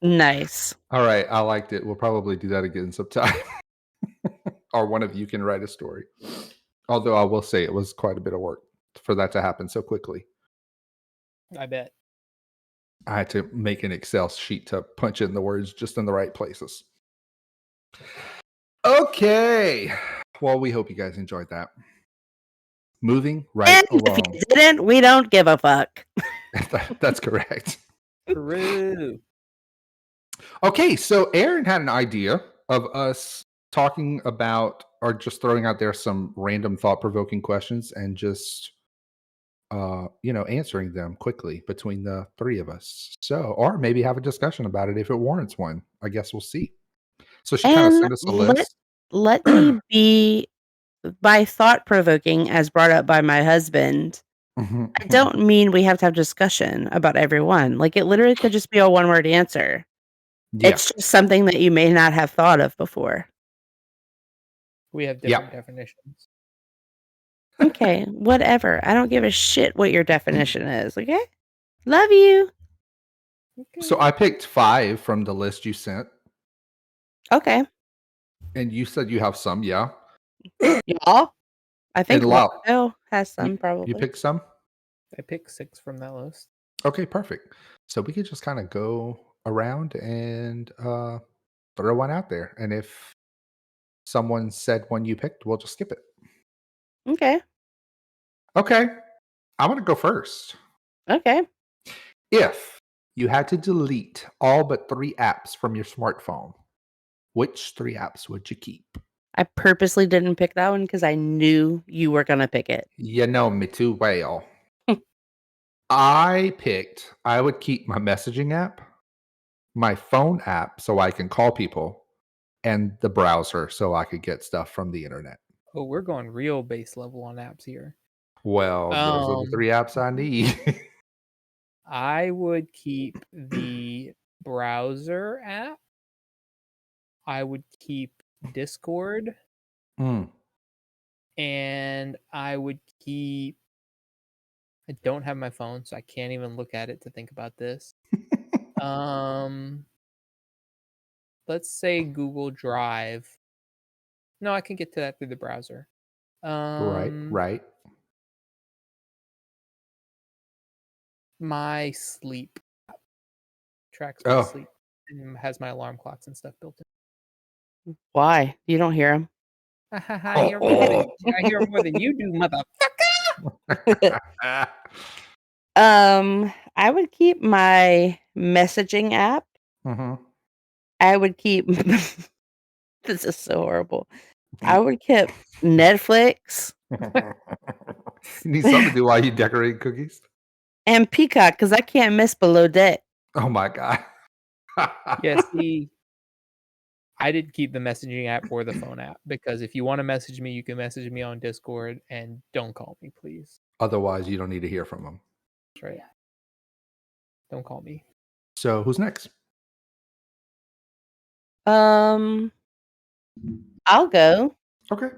Nice. All right, I liked it. We'll probably do that again sometime. Or one of you can write a story. Although I will say it was quite a bit of work for that to happen so quickly. I bet. I had to make an Excel sheet to punch in the words just in the right places. Okay. Well, we hope you guys enjoyed that. Moving right And if along. you didn't, we don't give a fuck. That's correct. True. Okay, so Aaron had an idea of us talking about or just throwing out there some random thought-provoking questions and just answering them quickly between the three of us. So, or maybe have a discussion about it if it warrants one. I guess we'll see. So she kind of And sent us a list. let me be by thought provoking, as brought up by my husband. I don't mean we have to have discussion about every one. Like, it literally could just be a one-word answer. Yeah. It's just something that you may not have thought of before. We have Yeah. different definitions. Okay, whatever. I don't give a shit what your definition is, okay? Love you. Okay. So I picked 5 from the list you sent, Okay. and you said you have some, yeah? Y'all? I think And Lyle, Lyle has some, probably. you picked some? I picked 6 from that list. Okay, perfect. So we could just kind of go around and throw one out there. And if someone said one you picked, we'll just skip it. Okay. Okay. I'm going to go first. Okay. If you had to delete all but 3 apps from your smartphone, which 3 apps would you keep? I purposely didn't pick that one because I knew you were going to pick it. You know me too well. I would keep my messaging app, my phone app so I can call people, and the browser so I could get stuff from the internet. Oh, we're going real base level on apps here. Well, those are the 3 apps I need. I would keep the browser app. I would keep Discord. Mm. And I would keep... I don't have my phone, so I can't even look at it to think about this. Let's say Google Drive. No, I can get to that through the browser. Right. My sleep app tracks my Oh. sleep and has my alarm clocks and stuff built in. Why? You don't hear him. I hear more than you do, motherfucker. I would keep my messaging app. Mhm. I would keep this is so horrible. I would keep Netflix You need something to do while you decorate cookies? and Peacock because I can't miss Below Deck. Oh my God. Yeah, see, I did keep the messaging app or the phone app because if you want to message me, you can message me on Discord and don't call me, please. Otherwise, you don't need to hear from them. That's right. Don't call me. So who's next? I'll go. Okay.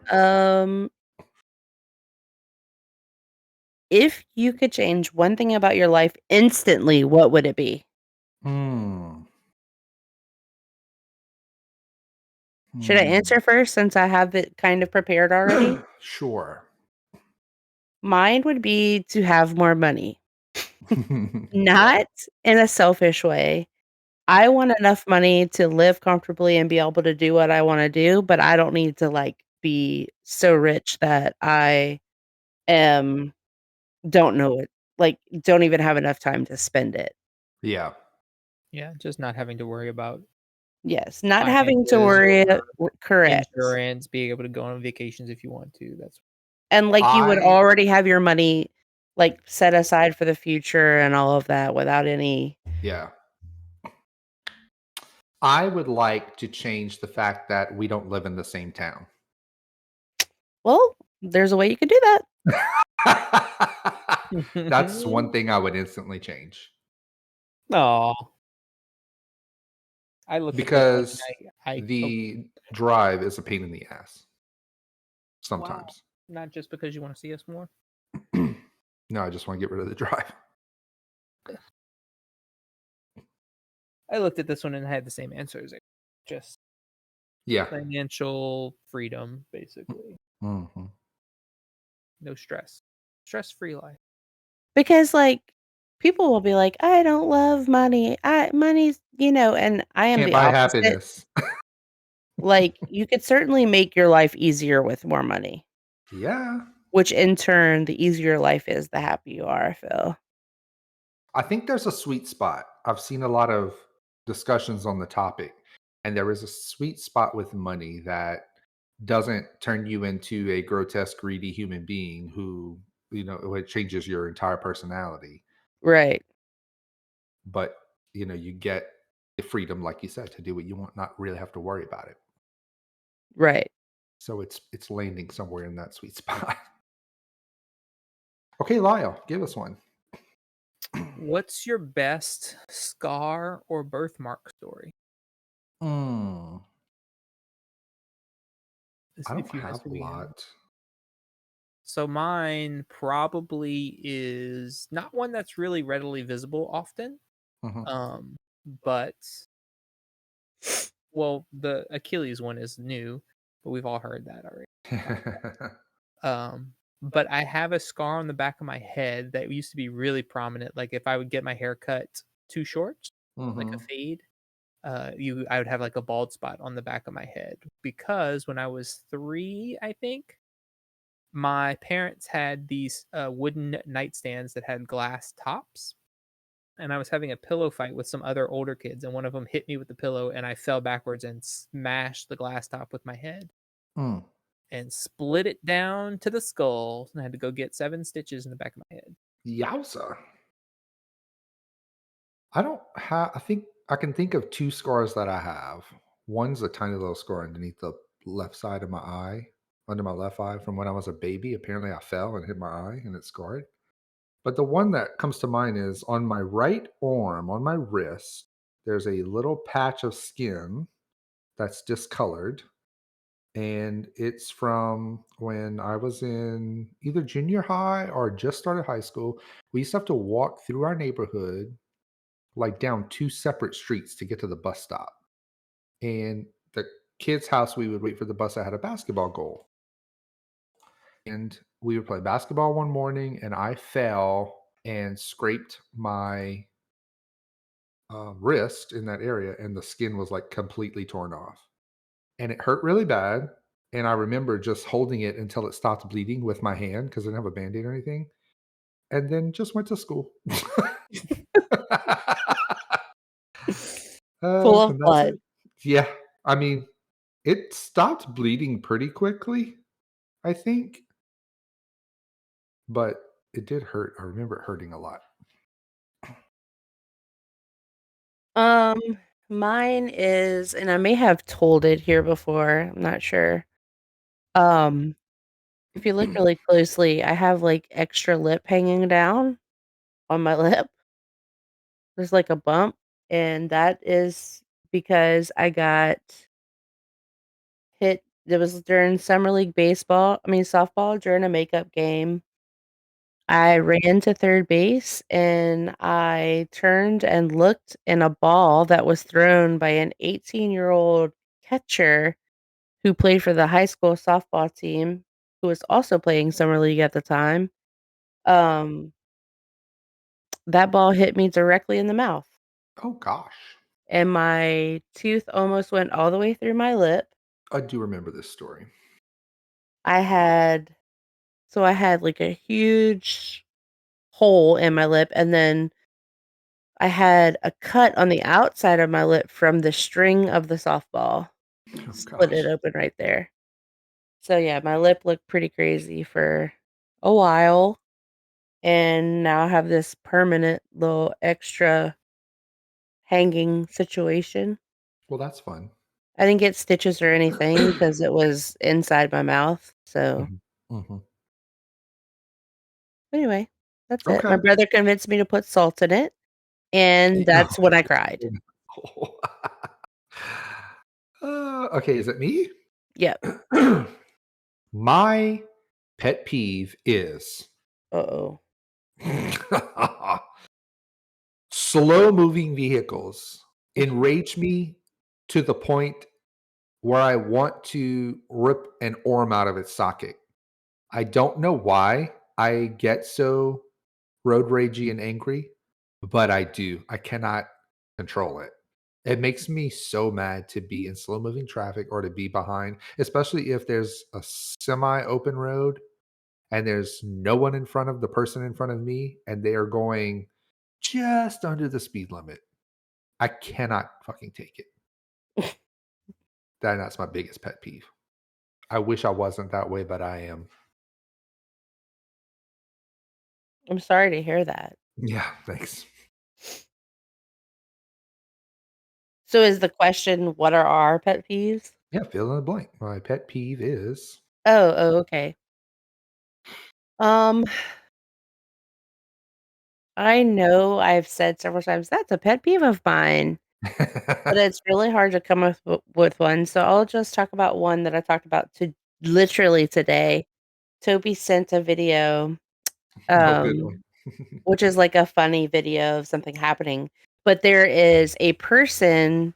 If you could change one thing about your life instantly, what would it be? Should I answer first since I have it kind of prepared already? Sure. Mine would be to have more money. Not in a selfish way. I want enough money to live comfortably and be able to do what I wanna do, but I don't need to, like, be so rich that I am don't know it, like, don't even have enough time to spend it. Yeah. Yeah, just not having to worry about Yes, not having to finances worry or correct. insurance, being able to go on vacations if you want to. That's And, like, you would I already have your money, like, set aside for the future and all of that without any Yeah. I would like to change the fact that we don't live in the same town. well, there's a way you could do that. That's one thing I would instantly change. Aw. I look Because at this one and the drive is a pain in the ass. Sometimes. not just because you want to see us more. No, I just want to get rid of the drive. I looked at this one and I had the same answers. Just Yeah. financial freedom, basically. Mm-hmm. No stress. Stress-free life. Because, like, people will be like, "I don't love money. Money's," and I am Can't the buy opposite. happiness. Like, you could certainly make your life easier with more money, Yeah. which in turn, the easier your life is, the happier you are, I feel. I think there's a sweet spot. I've seen a lot of discussions on the topic, and there is a sweet spot with money that doesn't turn you into a grotesque, greedy human being who, it changes your entire personality. Right. But, you get the freedom, like you said, to do what you want, not really have to worry about it. Right. So it's landing somewhere in that sweet spot. Okay, Lyle, give us one. What's your best scar or birthmark story? I don't If you have a begin. lot. So mine probably is not one that's really readily visible often. Mhm. But well, the Achilles one is new, but we've all heard that already. But I have a scar on the back of my head that used to be really prominent. Like if I would get my hair cut too short, like a Mhm. fade, I would have like a bald spot on the back of my head because when I was 3, I think, my parents had these wooden nightstands that had glass tops, and I was having a pillow fight with some other older kids, and one of them hit me with the pillow, and I fell backwards and smashed the glass top with my head Mm. and split it down to the skull, and I had to go get 7 stitches in the back of my head. Yowza. I think I can think of 2 scars that I have. One's a tiny little scar underneath the left side of my eye, under my left eye from when I was a baby. Apparently, I fell and hit my eye and it scarred. But the one that comes to mind is on my right arm, on my wrist, there's a little patch of skin that's discolored. And it's from when I was in either junior high or just started high school. We used to have to walk through our neighborhood, like down 2 separate streets to get to the bus stop. And the kid's house, we would wait for the bus that had a basketball goal. And we would play basketball one morning, and I fell and scraped my wrist in that area, and the skin was like completely torn off. And it hurt really bad. And I remember just holding it until it stopped bleeding with my hand because I didn't have a band aid or anything. And then just went to school. Full of And that's blood. it. Yeah. I mean, it stopped bleeding pretty quickly, I think. But it did hurt. I remember it hurting a lot. Um, Mine is, and I may have told it here before, I'm not sure. Um, If you look really closely, I have, like, extra lip hanging down on my lip. There's, like, a bump, and that is because I got hit it was during summer league softball during a makeup game. I ran to third base, and I turned and looked, and a ball that was thrown by an 18-year-old catcher who played for the high school softball team, who was also playing summer league at the time, um, that ball hit me directly in the mouth, Oh gosh. and my tooth almost went all the way through my lip. I do remember this story. I had like, a huge hole in my lip, and then I had a cut on the outside of my lip from the string of the softball. Oh Split gosh. it open right there. So, yeah, my lip looked pretty crazy for a while, and now I have this permanent little extra hanging situation. Well, that's fun. I didn't get stitches or anything because it was inside my mouth, so Mhm. anyway, that's it. Okay. My brother convinced me to put salt in it, and that's when I cried. Okay, is it me? Yep. My pet peeve is Uh-oh. slow moving vehicles enrage me to the point where I want to rip an arm out of its socket. I don't know why I get so road ragey and angry, but I do. I cannot control it. It makes me so mad to be in slow moving traffic or to be behind, especially if there's a semi open road and there's no one in front of the person in front of me and they are going just under the speed limit. I cannot fucking take it. That's my biggest pet peeve. I wish I wasn't that way, but I am. I'm sorry to hear that. Yeah, thanks. So is the question, what are our pet peeves? Yeah, fill in the blank. My pet peeve is Oh, okay. Um, I know I've said several times, "That's a pet peeve of mine," but it's really hard to come up with one, so I'll just talk about one that I talked about to literally today. Toby sent a video, oh, good one. which is like a funny video of something happening, but there is a person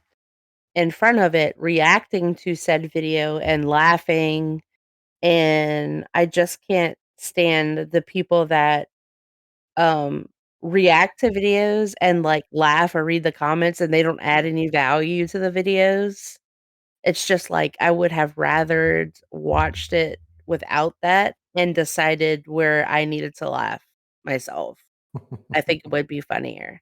in front of it reacting to said video and laughing, and I just can't stand the people that um, react to videos and, like, laugh or read the comments, and they don't add any value to the videos. It's just like, I would have rathered watched it without that and decided where I needed to laugh myself. I think it would be funnier.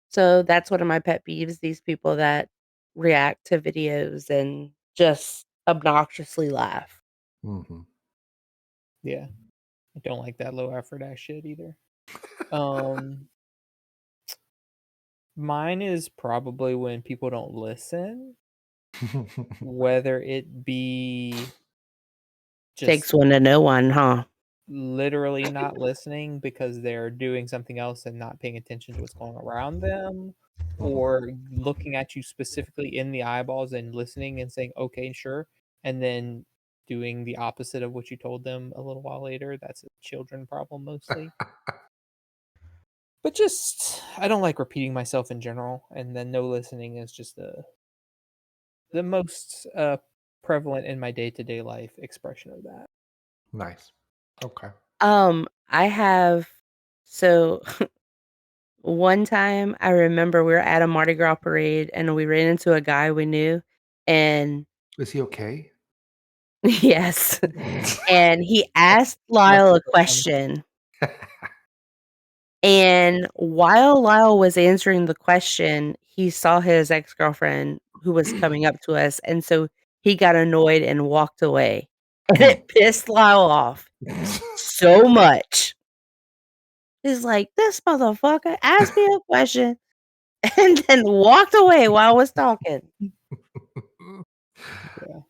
So, that's one of my pet peeves, these people that react to videos and just obnoxiously laugh. Mhm. Yeah. I don't like that low effort ass shit either. Um Mine is probably when people don't listen, whether it be just Takes one to know one, huh? literally not listening because they're doing something else and not paying attention to what's going around them, or looking at you specifically in the eyeballs and listening and saying, okay, sure, and then doing the opposite of what you told them a little while later. That's a children problem mostly. But just, I don't like repeating myself in general, and then no listening is just the most prevalent in my day-to-day life expression of that. Nice. Okay. I have so one time I remember we were at a Mardi Gras parade and we ran into a guy we knew, and Is he okay? yes, and he asked Must Lyle be a so fun. question, and while Lyle was answering the question, he saw his ex-girlfriend who was coming up to us, and so he got annoyed and walked away, and it pissed Lyle off so much. He's like, "This motherfucker asked me a question and then walked away while I was talking." Yeah.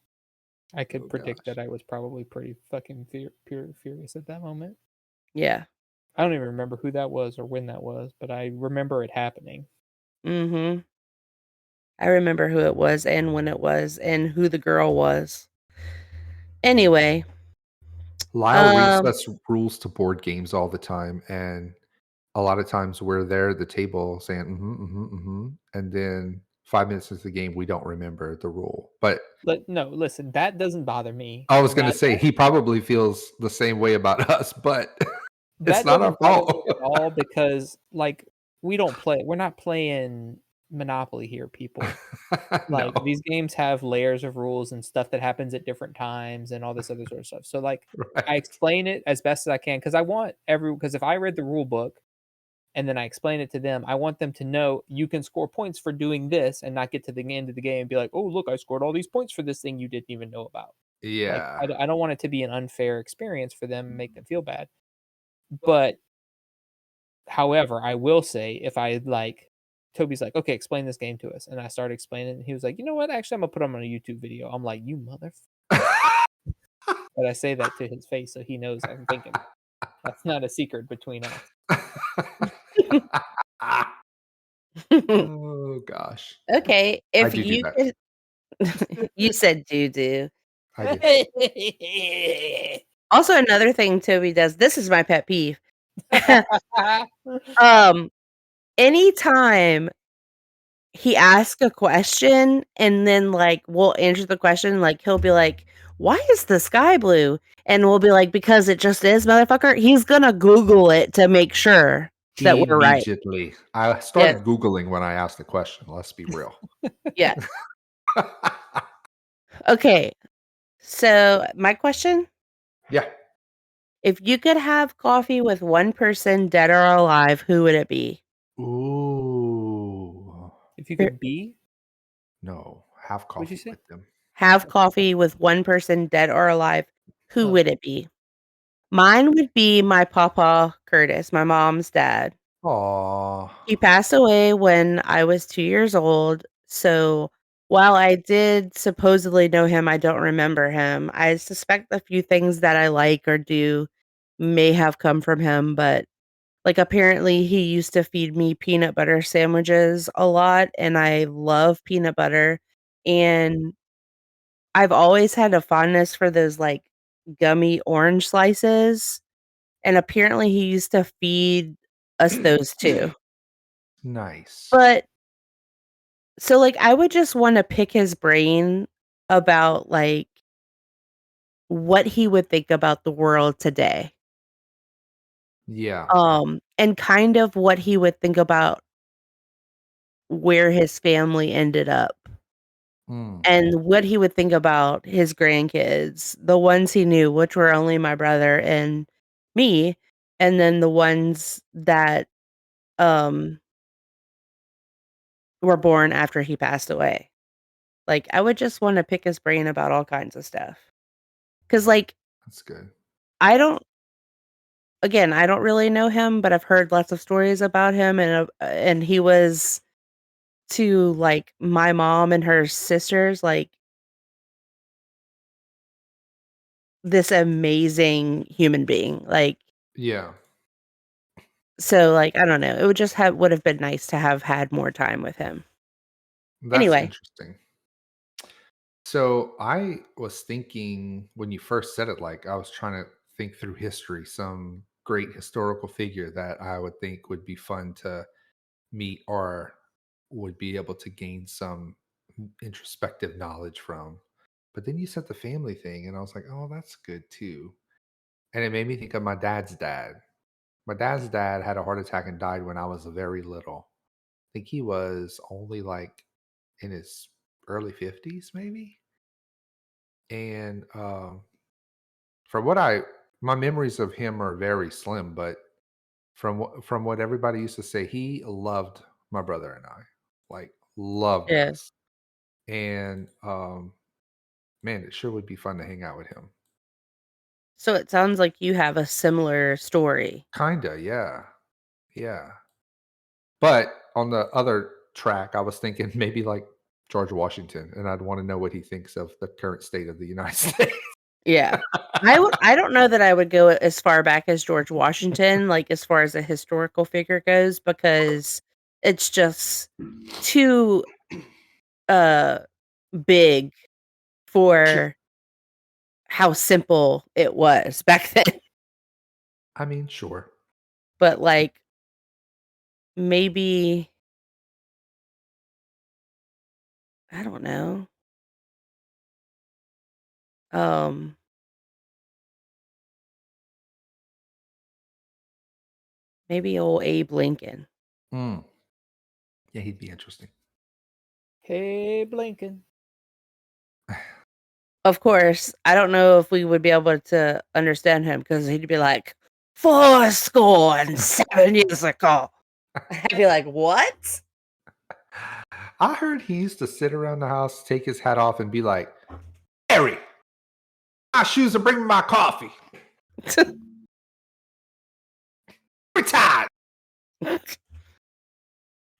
I could Oh, predict gosh. that I was probably pretty fucking furious at that moment. Yeah. I don't even remember who that was or when that was, but I remember it happening. Mm-hmm. I remember who it was and when it was and who the girl was. Anyway. Lyle reads us rules to board games all the time, and a lot of times we're there at the table saying and then 5 minutes into the game we don't remember the rule. But No, listen, that doesn't bother me. I was going to That say he probably feels the same way about us, but it's that not our doesn't bother fault. me at all because like we're not playing Monopoly here, people. Like No, these games have layers of rules and stuff that happens at different times and all this other sort of stuff. So like I right. explain it as best as I can because I want because if I read the rule book and then I explain it to them, I want them to know you can score points for doing this and not get to the end of the game and be like, oh, look, I scored all these points for this thing you didn't even know about. Like, Yeah. I don't want it to be an unfair experience for them and make them feel bad. But, however, I will say if I like, Toby's like, okay, explain this game to us. And I started explaining it. And he was like, you know what? Actually, I'm going to put him on a YouTube video. I'm like, you mother. But I say that to his face so he knows I'm thinking. That's not a secret between us. Oh gosh. Okay. I If do you that. could you said do. I do. Also, another thing Toby does, this is my pet peeve. Um, anytime he asks a question and then like we'll answer the question, like he'll be like, "Why is the sky blue?" And we'll be like, "Because it just is, motherfucker." He's gonna Google it to make sure that we're right. Immediately. I Yes. started Googling when I asked the question. Let's be real. Yeah. Okay. So my question: Yeah. if you could have coffee with one person, dead or alive, who would it be? Ooh. If you could be, No. Have What'd you coffee say? with them. Have coffee with one person, dead or alive, who Oh. would it be? Mine would be my papa, Curtis, my mom's dad. Aw. He passed away when I was 2 years old, so while I did supposedly know him, I don't remember him. I suspect a few things that I like or do may have come from him, but, like, apparently he used to feed me peanut butter sandwiches a lot, and I love peanut butter, and I've always had a fondness for those, like, gummy orange slices, and apparently he used to feed us those too. Nice. But so, like, I would just wanna pick his brain about, like, what he would think about the world today. Yeah. And kind of what he would think about where his family ended up, Mm. and what he would think about his grandkids, the ones he knew, which were only my brother and me, and then the ones that, um, were born after he passed away. Like, I would just wanna pick his brain about all kinds of stuff. 'Cause, like, That's good. I don't again, I don't really know him, but I've heard lots of stories about him, and he was to, like, my mom and her sisters, like, this amazing human being, like, Yeah. so, like, I don't know, it would have been nice to have had more time with him. That's Anyway. interesting. So I was thinking when you first said it, like I was trying to think through history, some great historical figure that I would think would be fun to meet or would be able to gain some introspective knowledge from. But then you said the family thing, and I was like, oh, that's good too. And it made me think of my dad's dad. My dad's dad had a heart attack and died when I was very little. I think he was only like in his early 50s, maybe. And from what my memories of him are very slim, but from what everybody used to say, he loved my brother and I, like loved Yeah. us. And man, it sure would be fun to hang out with him. So it sounds like you have a similar story. Kinda, yeah, yeah. But on the other track, I was thinking maybe like George Washington, and I'd want to know what he thinks of the current state of the United States. Yeah. I don't know that I would go as far back as George Washington, like as far as a historical figure goes, because it's just too big for how simple it was back then. I mean, sure. But like maybe I don't know. Maybe old Abe Lincoln. Mm. Yeah, he'd be interesting. Hey, Blinken. Of course, I don't know if we would be able to understand him because he'd be like, 407 years ago. I'd be like, what? I heard he used to sit around the house, take his hat off, and be like, Harry, my shoes and bring me my coffee. Retired.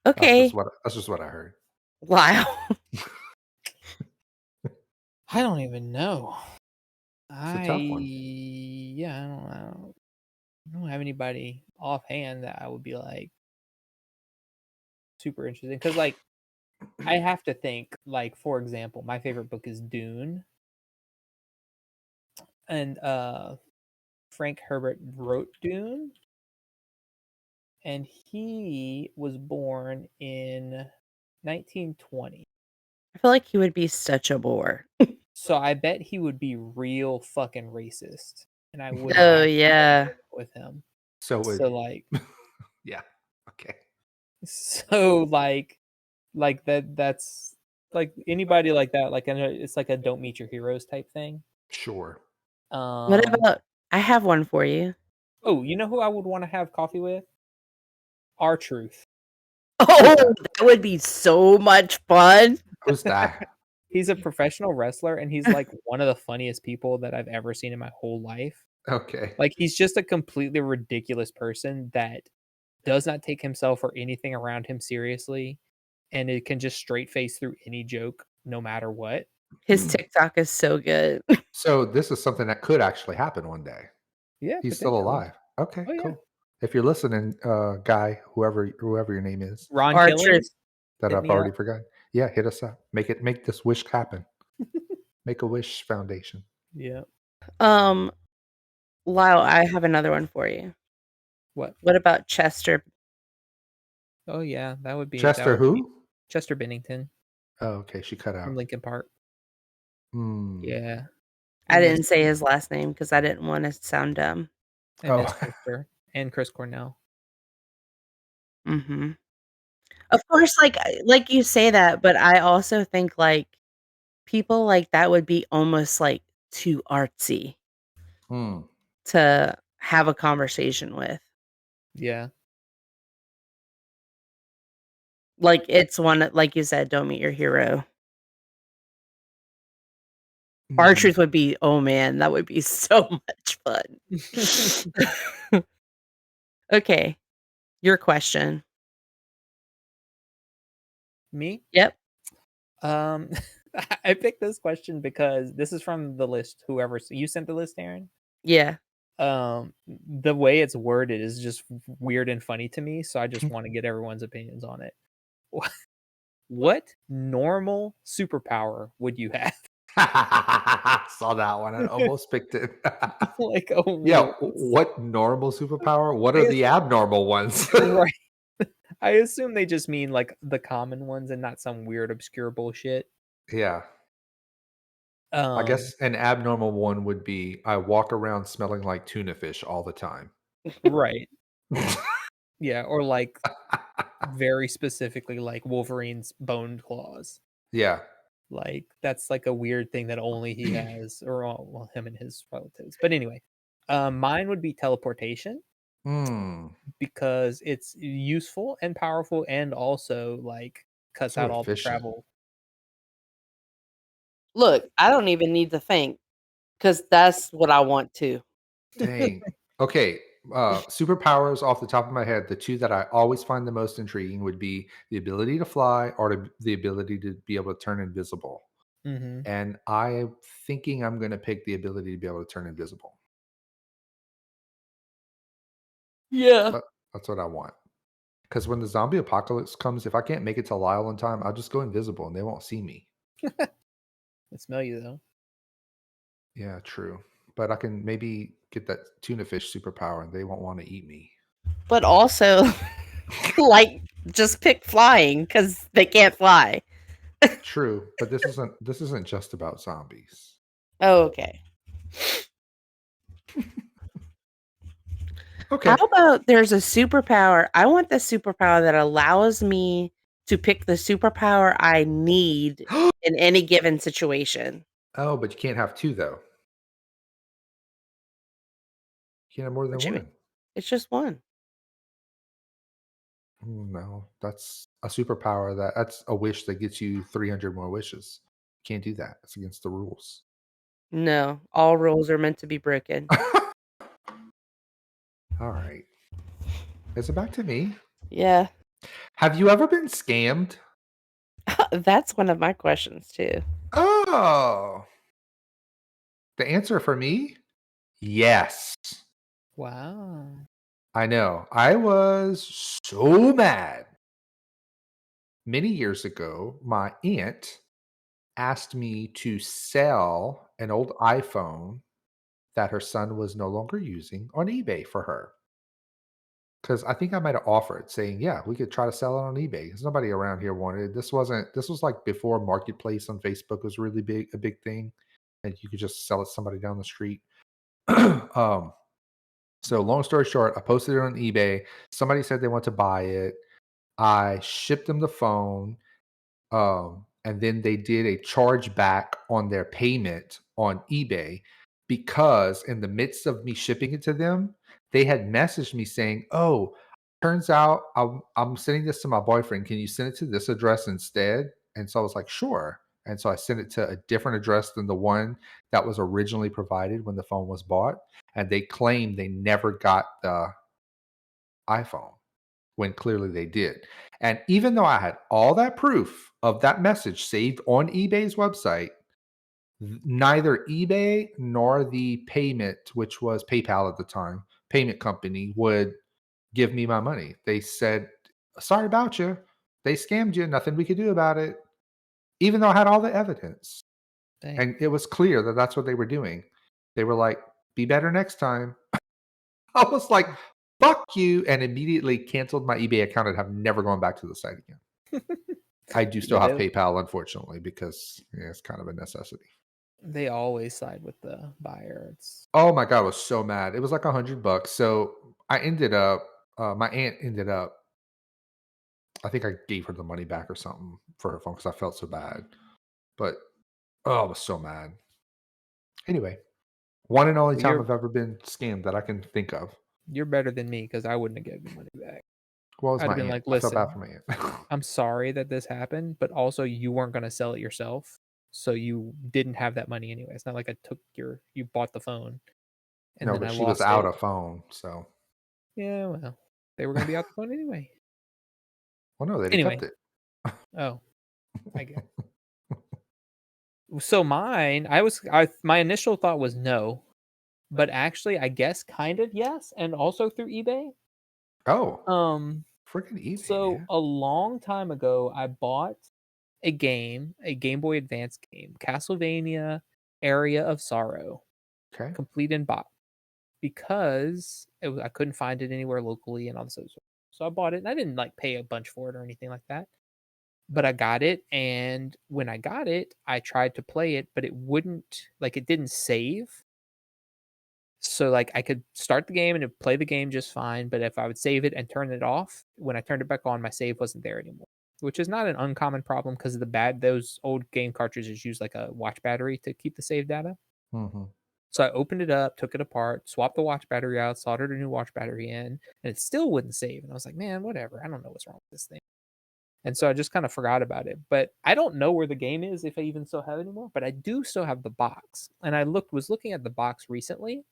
Okay. That's just what I heard. Wow. I don't even know. It's a tough one. Yeah, I don't have anybody offhand that I would be like super interesting because like I have to think like for example, my favorite book is Dune, and Frank Herbert wrote Dune, and he was born in 1920. I feel like he would be such a bore. So I bet he would be real fucking racist, and I wouldn't Oh, actually yeah. get with him. So like yeah. Okay. So like that's like anybody like that, like I know it's like a don't meet your heroes type thing. Sure. What about I have one for you. Oh, you know who I would want to have coffee with? R-Truth. Oh, that would be so much fun. Who's that? He's a professional wrestler and he's like one of the funniest people that I've ever seen in my whole life. Okay. Like he's just a completely ridiculous person that does not take himself or anything around him seriously, and it can just straight face through any joke no matter what. His TikTok is so good. So this is something that could actually happen one day. Yeah, He's still potentially. alive. Okay, Oh, yeah. cool. If you're listening, guy, whoever your name is, Ron R-Truth. Killings. that Hit I've me already up. forgotten. Yeah, hit us up. Make this wish happen. Make a wish foundation. Yeah. Lyle, I have another one for you. What? What about Chester? Oh yeah, that would be Chester that would be who? Chester Bennington Oh, okay, she cut out. from Linkin Park. Hmm. Yeah. I didn't say his last name because I didn't want to sound dumb. I miss Chester and Chris Cornell. Mm-hmm. Of course, like you say that, but I also think like people like that would be almost like too artsy Hmm. to have a conversation with. Yeah. Like it's one like you said, don't meet your hero. R-Truth would be, oh man, that would be so much fun. Okay. Your question. Me? Yep. I picked this question because this is from the list. Whoever you sent the list, Aaron. Yeah. The way it's worded is just weird and funny to me, so I just want to get everyone's opinions on it. What normal superpower would you have? Saw that one. I almost picked it. Like, oh yeah, what normal superpower? What are the abnormal ones? Right. I assume they just mean like the common ones and not some weird obscure bullshit. Yeah. I guess an abnormal one would be I walk around smelling like tuna fish all the time. Right. Yeah, or like very specifically like Wolverine's bone claws. Yeah. Like that's like a weird thing that only he has, or well, him and his relatives. But anyway, mine would be teleportation. Because it's useful and powerful and also like cuts out all the travel. Look, I don't even need to think because that's what I want to. Dang. Okay. superpowers off the top of my head, the two that I always find the most intriguing would be the ability to fly or the ability to be able to turn invisible. Mm-hmm. And I'm thinking I'm going to pick the ability to be able to turn invisible. Yeah. That's what I want. Because when the zombie apocalypse comes, if I can't make it to Lyle in time, I'll just go invisible and they won't see me. They smell you though. Yeah, true. But I can maybe get that tuna fish superpower and they won't want to eat me. But also, like, just pick flying because they can't fly. True, but this isn't just about zombies. Oh, okay. Okay. How about there's a superpower? I want the superpower that allows me to pick the superpower I need in any given situation. Oh, but you can't have two though. You can't have more than What you mean? one. It's just one. No, that's a superpower that's a wish that gets you 300 more wishes. You can't do that. It's against the rules. No, all rules are meant to be broken. All right. Is it back to me? Yeah, Have you ever been scammed? that's one of my questions too. Oh. The answer for me? Yes. Wow. I know. I was so mad. Many years ago, my aunt asked me to sell an old iPhone that her son was no longer using on eBay for her. Because I think I might have offered saying, yeah, we could try to sell it on eBay. Because nobody around here wanted it. This was like before Marketplace on Facebook was really a big thing. And you could just sell it to somebody down the street. um, so long story short, I posted it on eBay. Somebody said they want to buy it. I shipped them the phone. And then they did a chargeback on their payment on eBay because in the midst of me shipping it to them, they had messaged me saying, "Oh, turns out I'm sending this to my boyfriend. Can you send it to this address instead?" And so I was like, "Sure." And so I sent it to a different address than the one that was originally provided when the phone was bought. And they claimed they never got the iPhone when clearly they did. And even though I had all that proof of that message saved on eBay's website, neither eBay nor the payment, which was PayPal at the time, payment company would give me my money. They said, "Sorry about you. They scammed you. Nothing we could do about it." Even though I had all the evidence. Dang. And it was clear that that's what they were doing. They were like, "Be better next time." I was like, "Fuck you," and immediately canceled my eBay account and have never gone back to the site again. I do still Yeah, have PayPal, unfortunately, because it's kind of a necessity. they always side with the buyer. It's Oh my god, I was so mad. It was like $100. So I ended up, my aunt ended up, I think I gave her the money back or something for her phone because I felt so bad. But oh, I was so mad. Anyway, one and only Well, time I've ever been scammed that I can think of. you're better than me because I wouldn't have given the money back. Well, it was I'd my have been aunt. like, I felt bad "Listen, for my aunt. I'm sorry that this happened, but also you weren't going to sell it yourself, so you didn't have that money anyway. It's not like I took you bought the phone and No, then but I she was lost out it." of phone, so Yeah, well, they were going to be out the phone anyway. well, no, they'd have Anyway, kept it. oh, I get. So mine, my initial thought was no, but actually, I guess kind of yes, and also through eBay. Oh, Um, freaking eBay, so man. a long time ago, I bought a Game Boy Advance game, Castlevania Area of Sorrow, Okay. complete in box, because I couldn't find it anywhere locally and all this other stuff. So I bought it, and I didn't like pay a bunch for it or anything like that. But I got it, and when I got it, I tried to play it, but it didn't save. So like I could start the game and it'd play the game just fine, but if I would save it and turn it off, when I turned it back on, my save wasn't there anymore. Which is not an uncommon problem because of those old game cartridges use like a watch battery to keep the save data. Mm-hmm. So I opened it up, took it apart, swapped the watch battery out, soldered a new watch battery in, and it still wouldn't save. And I was like, man, whatever. I don't know what's wrong with this thing. And so I just kind of forgot about it. But I don't know where the game is, if I even still have it anymore. But I do still have the box. And was looking at the box recently.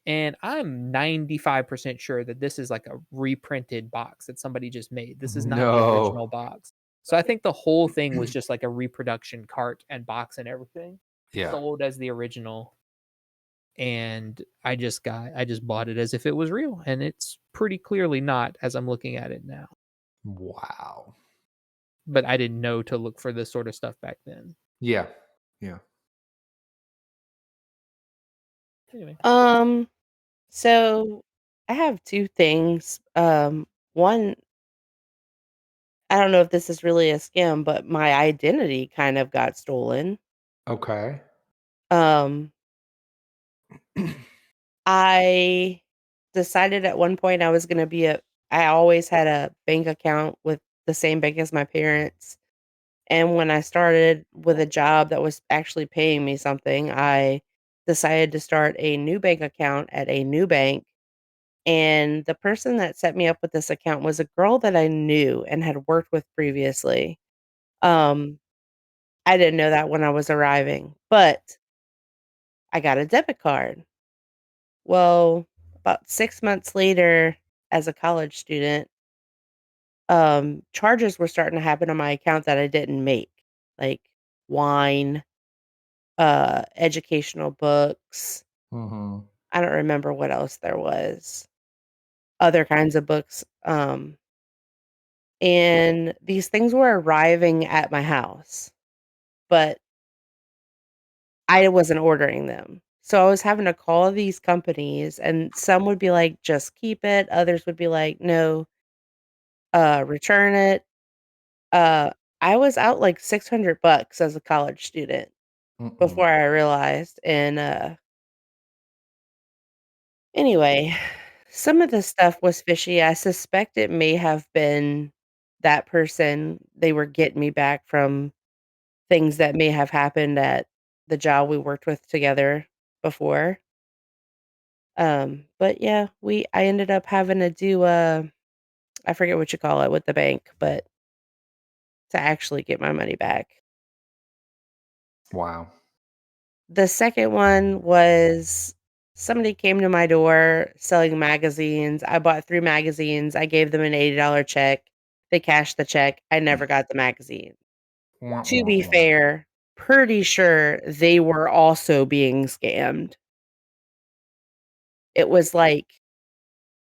And I'm 95% sure that this is like a reprinted box that somebody just made. This is not the original No. box. So I think the whole thing was just like a reproduction cart and box and everything Yeah. sold as the original. And I just bought it as if it was real, and it's pretty clearly not as I'm looking at it now. Wow. But I didn't know to look for this sort of stuff back then. Yeah. Yeah. Anyway, So I have two things. One, I don't know if this is really a scam, but my identity kind of got stolen. Okay. Um, I decided at one point I was gonna be I always had a bank account with the same bank as my parents. And when I started with a job that was actually paying me something, I decided to start a new bank account at a new bank. And the person that set me up with this account was a girl that I knew and had worked with previously. Um, I didn't know that when I was arriving, but I got a debit card. Well, about 6 months later, as a college student, charges were starting to happen on my account that I didn't make, like wine, educational books. Mm-hmm. I don't remember what else there was. Other kinds of books. And these things were arriving at my house, but I wasn't ordering them. So I was having to call these companies, and some would be like, just keep it. Others would be like, no, return it. Uh, I was out like $600 as a college student Mm-mm. before I realized. And anyway, some of the stuff was fishy. I suspect it may have been that person. They were getting me back from things that may have happened at the job we worked with together before. But yeah, I ended up having to do I forget what you call it with the bank, but to actually get my money back. Wow. The second one was somebody came to my door selling magazines. I bought 3 magazines. I gave them an $80 check. They cashed the check. I never got the magazine. Wah, To wah, be wah. fair, pretty sure they were also being scammed. It was like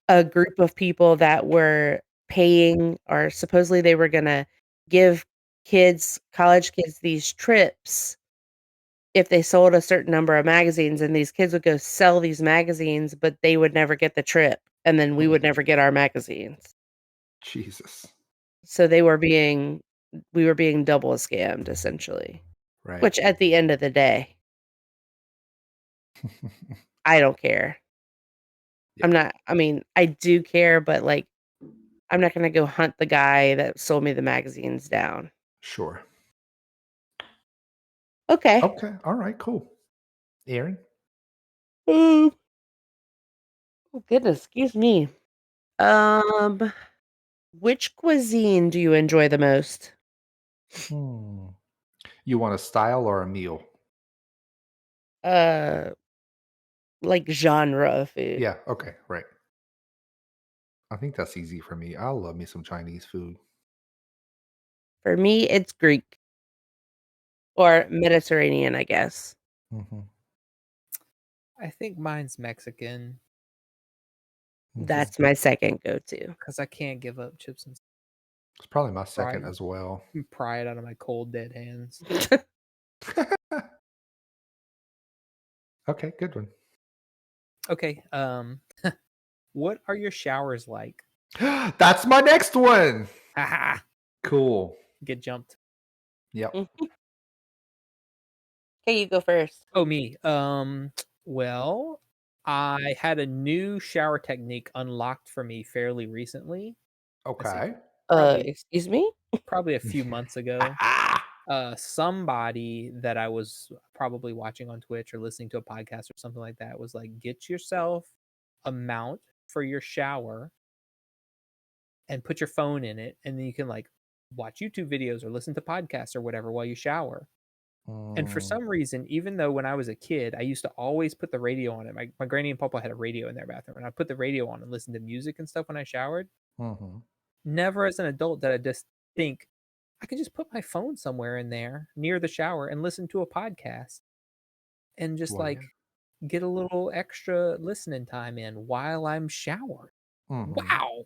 a group of people that were paying, or supposedly they were gonna give college kids these trips if they sold a certain number of magazines, and these kids would go sell these magazines, but they would never get the trip, and then we would never get our magazines. Jesus. So we were being double scammed essentially, Right. which at the end of the day, I don't care. Yeah. I mean, I do care, but like I'm not gonna go hunt the guy that sold me the magazines down. Sure. Okay. Okay. All right. Cool. Aaron? Oh goodness, excuse me. Um, which cuisine do you enjoy the most? Hmm. You want a style or a meal? Uh, like genre of food. Yeah. Okay. Right. I think that's easy for me. I love me some Chinese food. For me, it's Greek or Mediterranean, I guess. Mm-hmm. I think mine's Mexican That's my second go-to. because I can't give up chips and It's probably my second Right. as well. pry it out of my cold dead hands. Okay. Good one. Okay, what are your showers like? That's my next one. Haha, Cool. get jumped. Yep. Okay, you go first. Oh, me. Well, I had a new shower technique unlocked for me fairly recently. Okay. Excuse me? Probably a few months ago. Somebody that I was probably watching on Twitch or listening to a podcast or something like that was like, get yourself a mount for your shower and put your phone in it, and then you can like watch YouTube videos or listen to podcasts or whatever while you shower. And for some reason, even though when I was a kid, I used to always put the radio on it. My granny and papa had a radio in their bathroom, and I put the radio on and listen to music and stuff when I showered. Mhm. Never as an adult did I just think I could just put my phone somewhere in there near the shower and listen to a podcast and just Well, yeah. get a little extra listening time in while I'm showering. Mhm. Wow.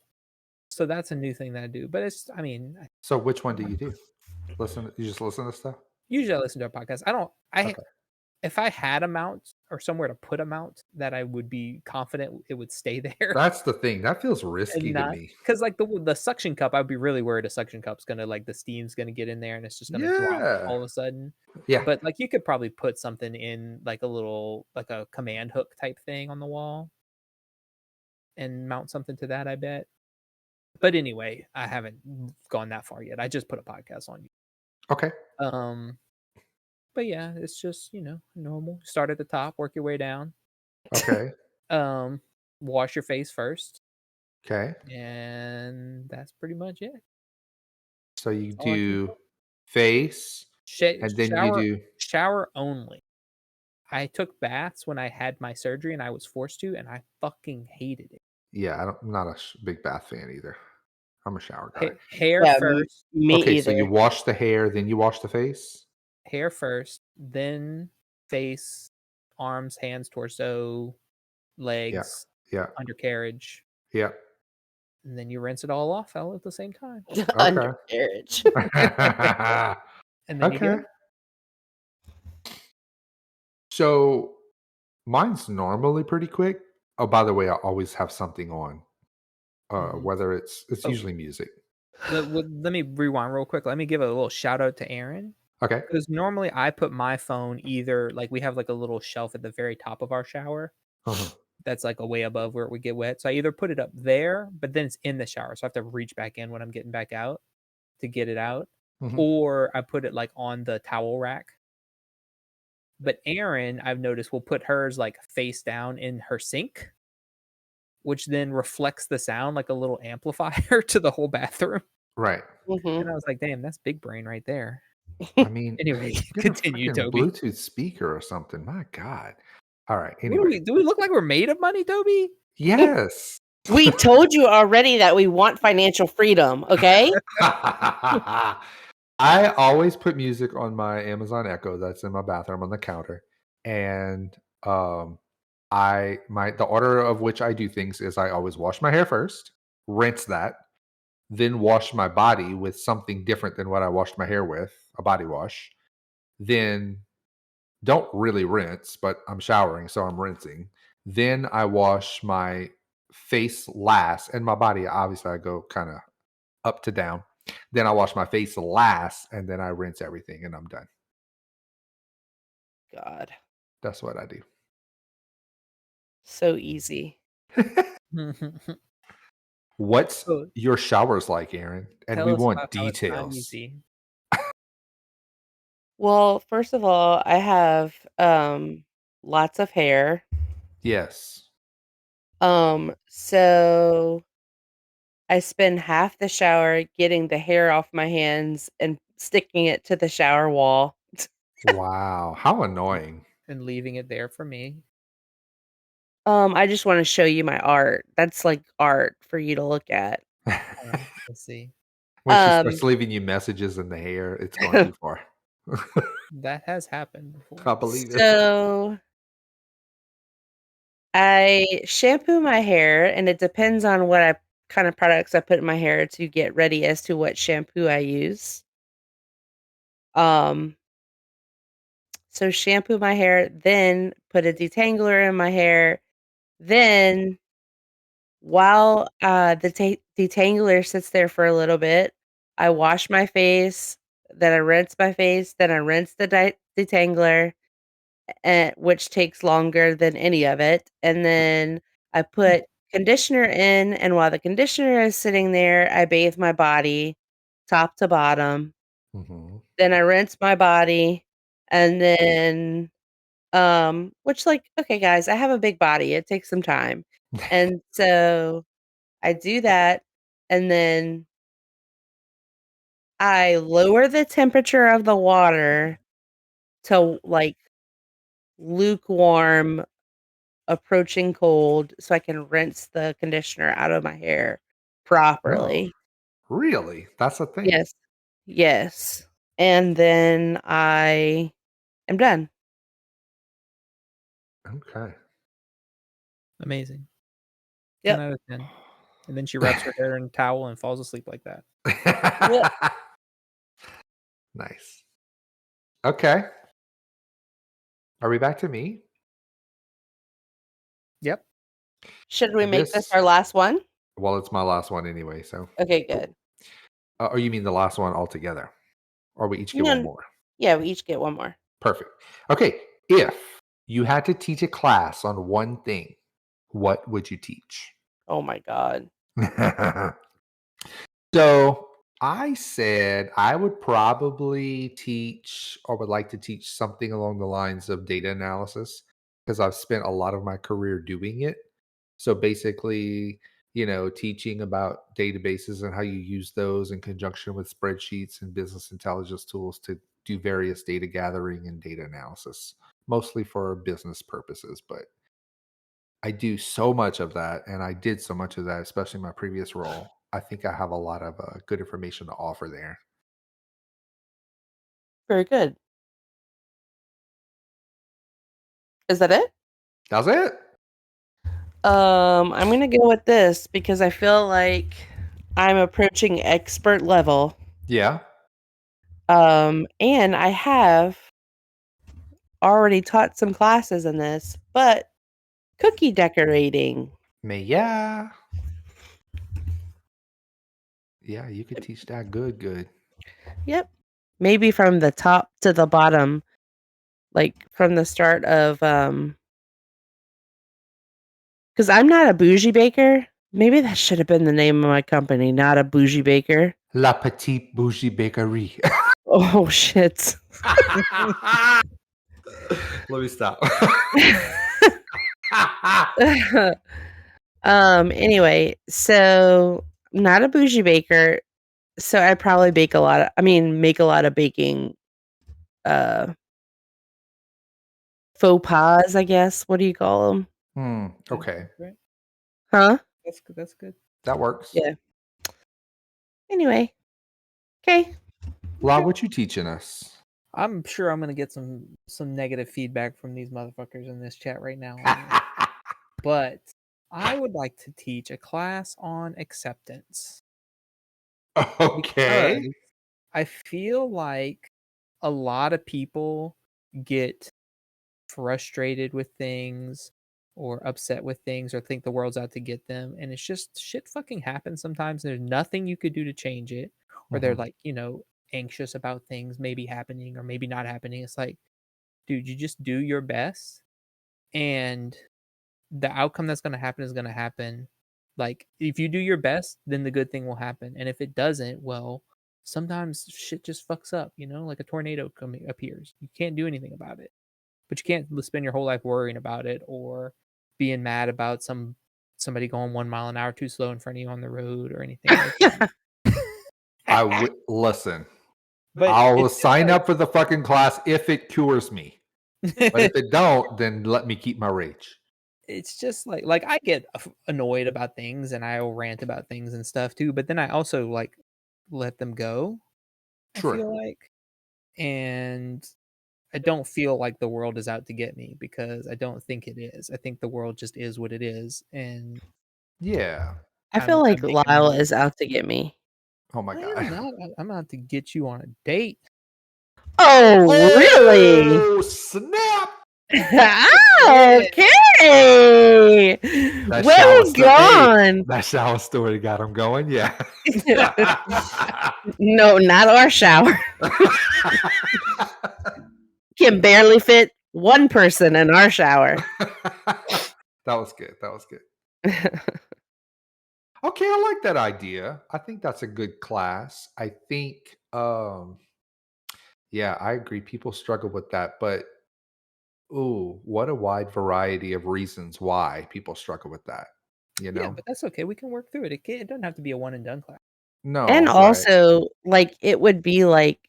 So that's a new thing that I do. But So which one do you do? You just listen to stuff? usually I listen to a podcast. Okay. If I had a mount or somewhere to put a mount that I would be confident it would stay there. That's the thing. That feels risky And to not me. because the suction cup, I'd be really worried a suction cup's gonna the steam's gonna get in there and it's just gonna drop Yeah. all of a sudden. Yeah. But you could probably put something in a little a command hook type thing on the wall and mount something to that, I bet. But anyway, I haven't gone that far yet. I just put a podcast on. Okay. But yeah, it's just, normal. Start at the top, work your way down. Okay. Wash your face first, Okay. and that's pretty much it. So you That's all I can do face, and then you do shower only. I took baths when I had my surgery and I was forced to, and I fucking hated it. yeah. I'm not a big bath fan either. I'm a shower guy. Hair Yeah, first, me Okay, either. so you wash the hair, then you wash the face. hair first, then face, arms, hands, torso, legs, Yeah. undercarriage, Yeah. and then you rinse it all off all at the same time. Undercarriage. And then you Okay. So mine's normally pretty quick. Oh, by the way, I always have something on. Mhm. Whether it's Oh. usually music. let me rewind real quick. Let me give a little shout out to Aaron. Okay. Because normally I put my phone either we have a little shelf at the very top of our shower Uh-huh. that's way above where it would get wet. So I either put it up there, but then it's in the shower. So I have to reach back in when I'm getting back out to get it out. Mhm. Or I put it on the towel rack. But Aaron, I've noticed, will put hers face down in her sink, which then reflects the sound like a little amplifier to the whole bathroom. Right. Mhm. And I was like, damn, that's big brain right there. I mean, Anyway, get a continue, freaking Toby. Bluetooth speaker or something. My God. All right. What Anyway. do we look like we're made of money, Toby? Yes. We told you already that we want financial freedom, okay? I always put music on my Amazon Echo that's in my bathroom on the counter. And the order of which I do things is I always wash my hair first, rinse that, then wash my body with something different than what I washed my hair with, a body wash. Then don't really rinse, but I'm showering, so I'm rinsing. Then I wash my face last, and my body, obviously, I go kind of up to down. Then I wash my face last, and then I rinse everything, and I'm done. God, That's what I do. so easy. What's So, your showers like, Aaron? And tell we us want about how it's not details. easy. Well, first of all, I have lots of hair. Yes. So I spend half the shower getting the hair off my hands and sticking it to the shower wall. Wow. How annoying. And leaving it there for me. I just want to show you my art. That's like art for you to look at. Let's see. When she starts leaving you messages in the hair, it's going too far. That has happened before. I believe it. So I shampoo my hair, and it depends on what kind of products I put in my hair to get ready as to what shampoo I use. So shampoo my hair, then put a detangler in my hair. Then while the detangler sits there for a little bit, I wash my face, then I rinse my face, then I rinse the detangler, which takes longer than any of it. And then I put conditioner in, and while the conditioner is sitting there, I bathe my body top to bottom. Mm-hmm. Then I rinse my body, and then which okay guys, I have a big body. It takes some time. And so I do that, and then I lower the temperature of the water to like lukewarm, approaching cold, so I can rinse the conditioner out of my hair properly. Really? That's a thing. Yes. Yes. And then I am done. Okay. Amazing. Yep. 10 out of 10. And then she wraps her hair in a towel and falls asleep like that. Nice. Okay. Are we back to me? Yep. Should we make this This- our last one? Well, it's my last one anyway, so. Okay, good. Or you mean the last one altogether? Or we each get No, one more? Yeah, we each get one more. Perfect. Okay. If you had to teach a class on one thing, what would you teach? Oh my god. So I said I would probably teach or would like to teach something along the lines of data analysis because I've spent a lot of my career doing it. So basically, teaching about databases and how you use those in conjunction with spreadsheets and business intelligence tools to do various data gathering and data analysis, mostly for business purposes. But I do so much of that, and I did so much of that, especially in my previous role. I think I have a lot of good information to offer there. Very good. Is that it? That's it. I'm gonna go with this because I feel like I'm approaching expert level. Yeah. And I have already taught some classes in this, but cookie decorating. Yeah. Yeah, you could teach that good. Yep. Maybe from the top to the bottom, like from the start of because I'm not a bougie baker. Maybe that should have been the name of my company, not a bougie baker. La Petite Bougie Bakerie. Oh shit. Let me stop. Anyway, so I'm not a bougie baker, so I probably make a lot of baking faux pas, I guess. What do you call them? Okay. Right. Huh? That's good. That's good. That works. Yeah. Anyway. Okay. La, what you teaching us? I'm sure I'm gonna get some negative feedback from these motherfuckers in this chat right now. But I would like to teach a class on acceptance. Okay. Because I feel like a lot of people get frustrated with things or upset with things or think the world's out to get them. And it's just shit fucking happens sometimes. There's nothing you could do to change it. Or they're like, anxious about things maybe happening or maybe not happening. It's like, dude, you just do your best. And the outcome that's going to happen is going to happen. Like, if you do your best, then the good thing will happen. And if it doesn't, well, sometimes shit just fucks up, like a tornado appears. You can't do anything about it. But you can't spend your whole life worrying about it or being mad about somebody going 1 mile an hour too slow in front of you on the road or anything like that. I would listen. But I'll it's just sign like- up for the fucking class if it cures me. But if it don't, then let me keep my rage. It's just like I get annoyed about things and I'll rant about things and stuff too, but then I also like let them go. Sure. I feel like, and I don't feel like the world is out to get me because I don't think it is. I think the world just is what it is, and Yeah. I feel like I'm making Lyle more- is out to get me. Oh my I god. am not. I'm out to get you on a date. Oh, really? Oh, snap! Okay. That Where shower we story- gone? That shower story got him going. Yeah. No, not our shower. Can barely fit one person in our shower. That was good. Okay, I like that idea. I think that's a good class. I think yeah, I agree. People struggle with that, but ooh, what a wide variety of reasons why people struggle with that. Yeah, but that's okay. We can work through it. It doesn't have to be a one and done class. No. And right. also, like, it would be like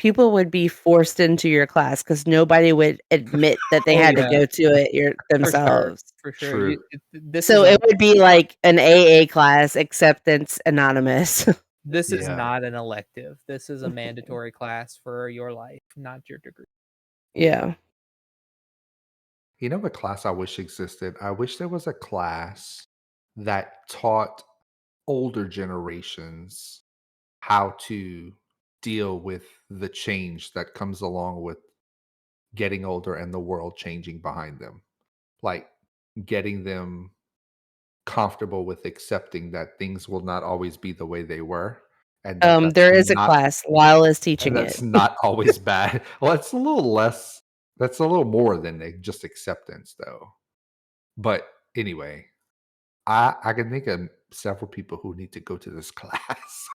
people would be forced into your class because nobody would admit that they Oh, had yeah. to go to it themselves. For sure. True. This So is it would be like an AA class, acceptance anonymous. this is Yeah. not an elective. This is a mandatory class for your life, not your degree. Yeah. You know what class I wish existed? I wish there was a class that taught older generations how to deal with the change that comes along with getting older and the world changing behind them. Like getting them comfortable with accepting that things will not always be the way they were. And that There is a not, class. Lyle is and teaching it. that's not always bad. Well, it's a little less, that's a little more than just acceptance, though. But anyway, I can think of several people who need to go to this class.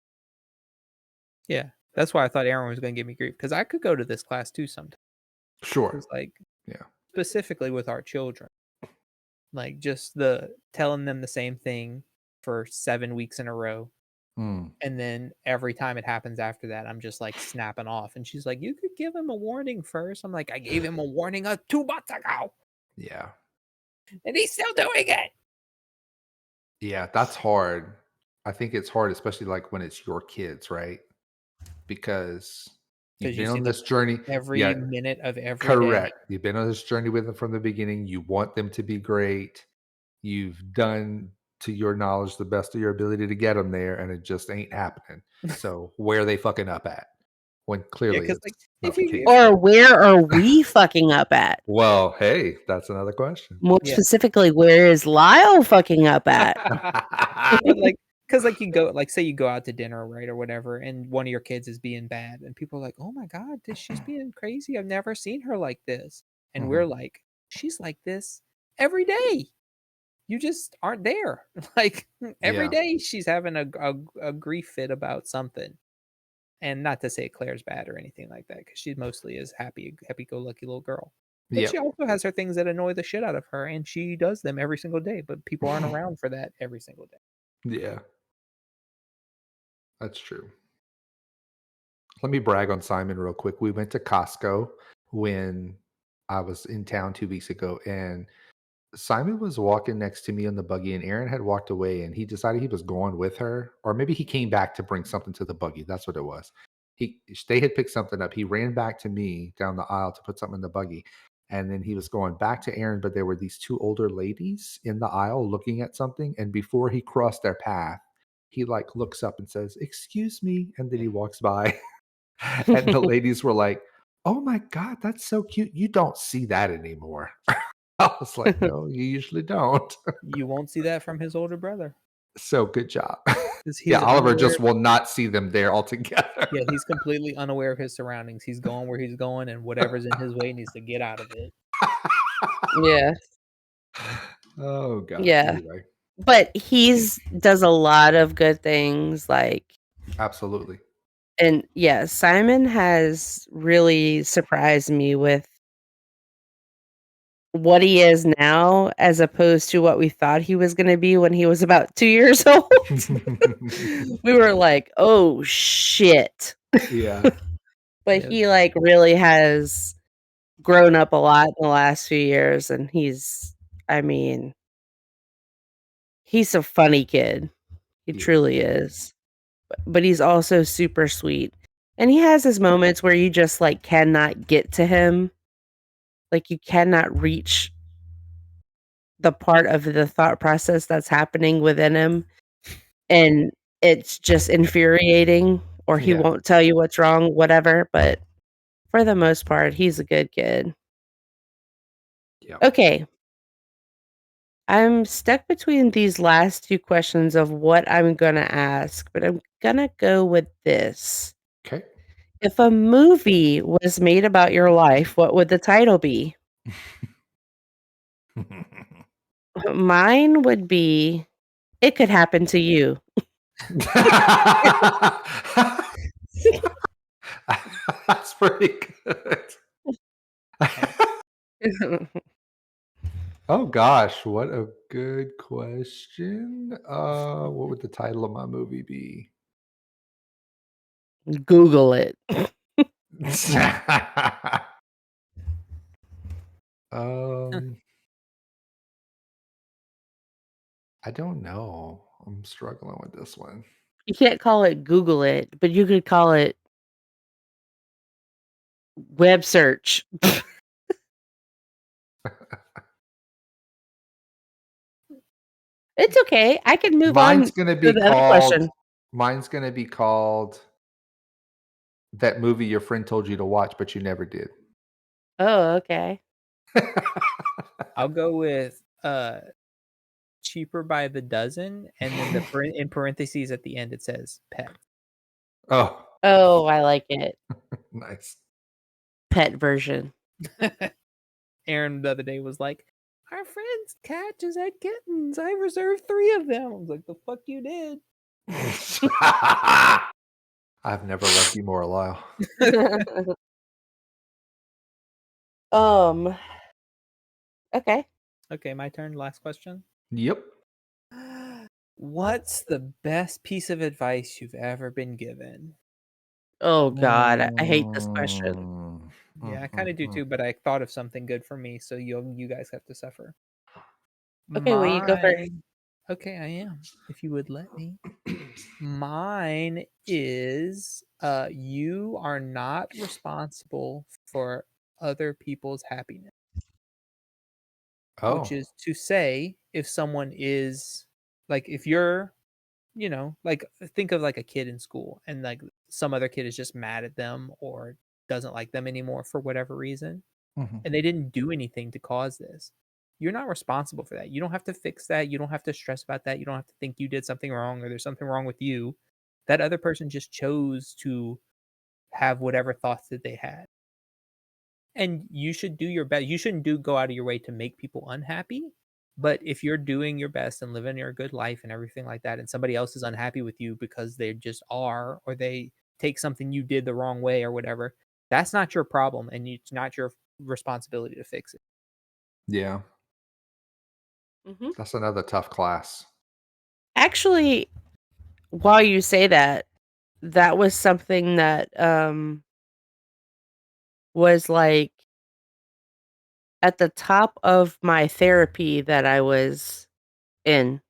Yeah. That's why I thought Aaron was going to give me grief because I could go to this class too sometimes. Sure. 'Cause, like, Yeah. specifically with our children, like just the telling them the same thing for 7 weeks in a row. Mm. And then every time it happens after that, I'm just like snapping off. And she's like, "You could give him a warning first." I'm like, "I gave him a warning 2 months ago, Yeah. and he's still doing it." Yeah, that's hard. I think it's hard, especially like when it's your kids, right? Because you've 'Cause you been see on them this journey. every Yeah, minute of every day. correct. You've been on this journey with them from the beginning. You want them to be great. You've done, to your knowledge, the best of your ability to get them there, and it just ain't happening. So where are they fucking up at? When Yeah, clearly because it's like not if the you case. Or where are we fucking up at? Well, hey, that's another question. More Yeah. specifically, where is Lyle fucking up at? but like because like you go like say you go out to dinner, right, or whatever, and one of your kids is being bad, and people are like, "Oh my god, she's being crazy. I've never seen her like this." And we're like, "She's like this every day. You just aren't there." Like every Yeah. day she's having a grief fit about something. And not to say Claire's bad or anything like that, because she mostly is happy-go-lucky little girl. But Yep. she also has her things that annoy the shit out of her, and she does them every single day. But people aren't around for that every single day. Yeah. That's true. Let me brag on Simon real quick. We went to Costco when I was in town 2 weeks ago, and Simon was walking next to me in the buggy, and Aaron had walked away, and he decided he was going with her, or maybe he came back to bring something to the buggy. That's what it was. They had picked something up. He ran back to me down the aisle to put something in the buggy, and then he was going back to Aaron, but there were these 2 older ladies in the aisle looking at something, and before he crossed their path, he like looks up and says, "Excuse me," and then he walks by. And the ladies were like, "Oh my God, that's so cute. You don't see that anymore." I was like, "No, you usually don't." You won't see that from his older brother. So good job. 'Cause he's Yeah, Oliver unaware- just will not see them there altogether. Yeah, he's completely unaware of his surroundings. He's going where he's going, and whatever's in his way needs to get out of it. Yeah. Oh God. Yeah. Anyway, But does a lot of good things, like, absolutely. and yeah, Simon has really surprised me with what he is now as opposed to what we thought he was going to be when he was about 2 years old. We were like, "Oh shit." Yeah. But Yeah. he like really has grown up a lot in the last few years, and I mean, he's a funny kid. He He is. truly is. But he's also super sweet. And he has his moments where you just like cannot get to him. Like you cannot reach the part of the thought process that's happening within him. And it's just infuriating, or he Yeah. won't tell you what's wrong, whatever. But for the most part, he's a good kid. Yeah. Okay. I'm stuck between these last 2 questions of what I'm going to ask, but I'm going to go with this. Okay. If a movie was made about your life, what would the title be? Mine would be It Could Happen to You. That's pretty good. Oh gosh, what a good question. What would the title of my movie be? Google it. um, I don't know. I'm struggling with this one. You can't call it Google it, but you could call it web search. It's okay. I can move on Mine's gonna to be the other called. question. Mine's gonna be called that movie your friend told you to watch, but you never did. Oh, okay. I'll go with cheaper by the dozen, and then in parentheses at the end it says pet. Oh, Oh, I like it. nice. Pet version. Aaron the other day was like, "Our friend's cat just had kittens. I reserved 3 of them." I was like, "The fuck you did." I've never loved you more, Lyle. Okay. Okay, my turn. Last question. Yep. What's the best piece of advice you've ever been given? Oh God, I hate this question. Yeah, I kind of do too, but I thought of something good for me, so you guys have to suffer. Okay, well, you go first. Okay, I am. If you would let me. Mine is you are not responsible for other people's happiness. Oh. Which is to say, if someone is like, if you're, like, think of like a kid in school and like some other kid is just mad at them or doesn't like them anymore for whatever reason, Mhm. and they didn't do anything to cause this. You're not responsible for that. You don't have to fix that. You don't have to stress about that. You don't have to think you did something wrong or there's something wrong with you. That other person just chose to have whatever thoughts that they had. And you should do your best. You shouldn't go out of your way to make people unhappy. But if you're doing your best and living your good life and everything like that, and somebody else is unhappy with you because they just are, or they take something you did the wrong way or whatever, that's not your problem, and it's not your responsibility to fix it. Yeah. Mhm. That's another tough class. Actually, while you say that, that was something that was like at the top of my therapy that I was in.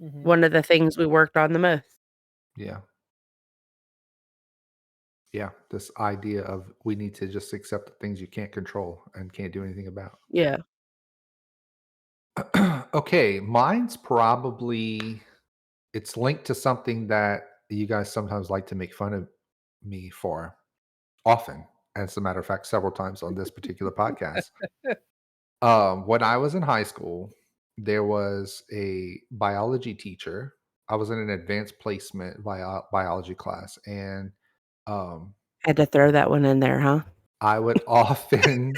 Mhm. One of the things we worked on the most. Yeah. Yeah. This idea of we need to just accept the things you can't control and can't do anything about. Yeah. Okay. Mine's probably, it's linked to something that you guys sometimes like to make fun of me for often. As a matter of fact, several times on this particular podcast. When I was in high school, there was a biology teacher. I was in an advanced placement biology class, and Had to throw that one in there, huh? I would often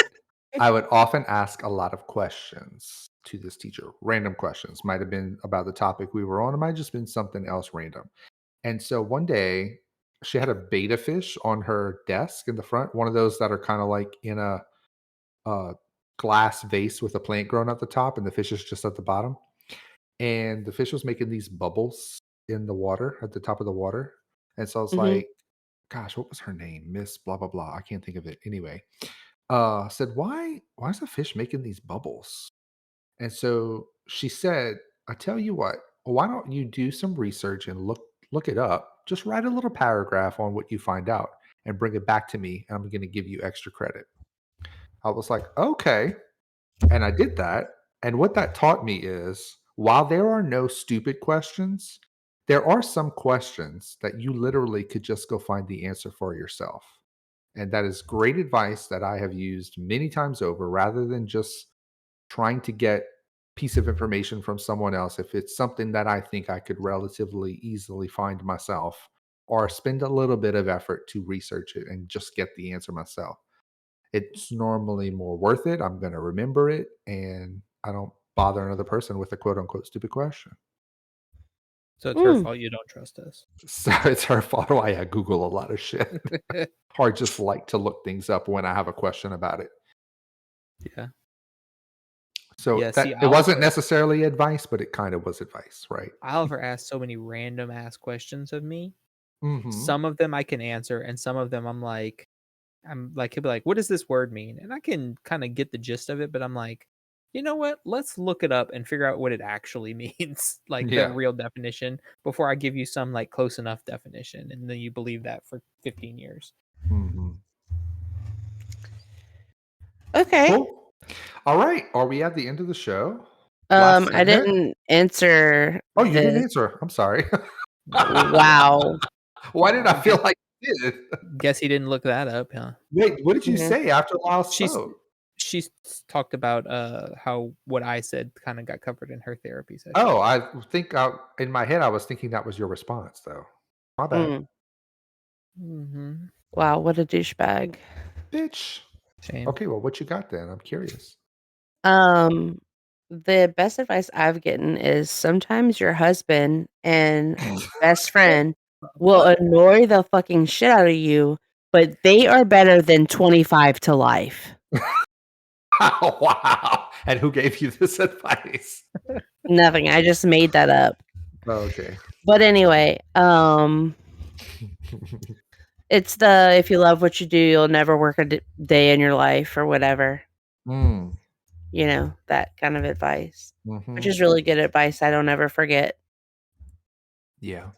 I would often ask a lot of questions to this teacher. Random questions. Might have been about the topic we were on, it might have just been something else random. And so one day she had a beta fish on her desk in the front, one of those that are kind of like in a glass vase with a plant growing at the top, and the fish is just at the bottom. And the fish was making these bubbles in the water at the top of the water. And so I was Mhm. like, gosh, what was her name? Miss blah blah blah. I can't think of it. Anyway, said, why is the fish making these bubbles? And so she said, I tell you what, why don't you do some research and look it up? Just write a little paragraph on what you find out and bring it back to me. And I'm gonna give you extra credit. I was like, okay. And I did that. And what that taught me is while there are no stupid questions, there are some questions that you literally could just go find the answer for yourself. And that is great advice that I have used many times over rather than just trying to get piece of information from someone else. If it's something that I think I could relatively easily find myself or spend a little bit of effort to research it and just get the answer myself, it's normally more worth it. I'm going to remember it, and I don't bother another person with a quote unquote stupid question. So it's her Mm. fault you don't trust us. So it's her fault why I Google a lot of shit or just like to look things up when I have a question about it. Yeah. So Yeah, see, that it wasn't necessarily advice, but it kind of was advice, right? Oliver asked so many random ass questions of me Mhm. Some of them I can answer, and some of them I'm like, he'll be like, "What does this word mean?" And I can kind of get the gist of it, but I'm like, you know what? Let's look it up and figure out what it actually means, like the Yeah. real definition, before I give you some like close enough definition, and then you believe that for 15 years. Mhm. Okay. Cool. All right. Are we at the end of the show? Last I segment? didn't answer Oh, you didn't this. answer. I'm sorry. Wow. Why did I Well, feel like you did? Guess he didn't look that up, huh? Wait, what did you Yeah. say after Lyle She's spoke? she talked about how what I said kind of got covered in her therapy session. Oh, I think in my head I was thinking that was your response, though. My bad. Mm. Mm-hmm. Wow, what a douchebag. Bitch. Shame. Okay, well, what you got then? I'm curious. The best advice I've gotten is sometimes your husband and best friend will What? annoy the fucking shit out of you, but they are better than 25 to life. Wow. And who gave you this advice? Nothing. I just made that up. Okay. But anyway, it's the if you love what you do, you'll never work a day in your life or whatever. Mm. You know, that kind of advice, which Mhm. is really good advice. I don't ever forget. Yeah.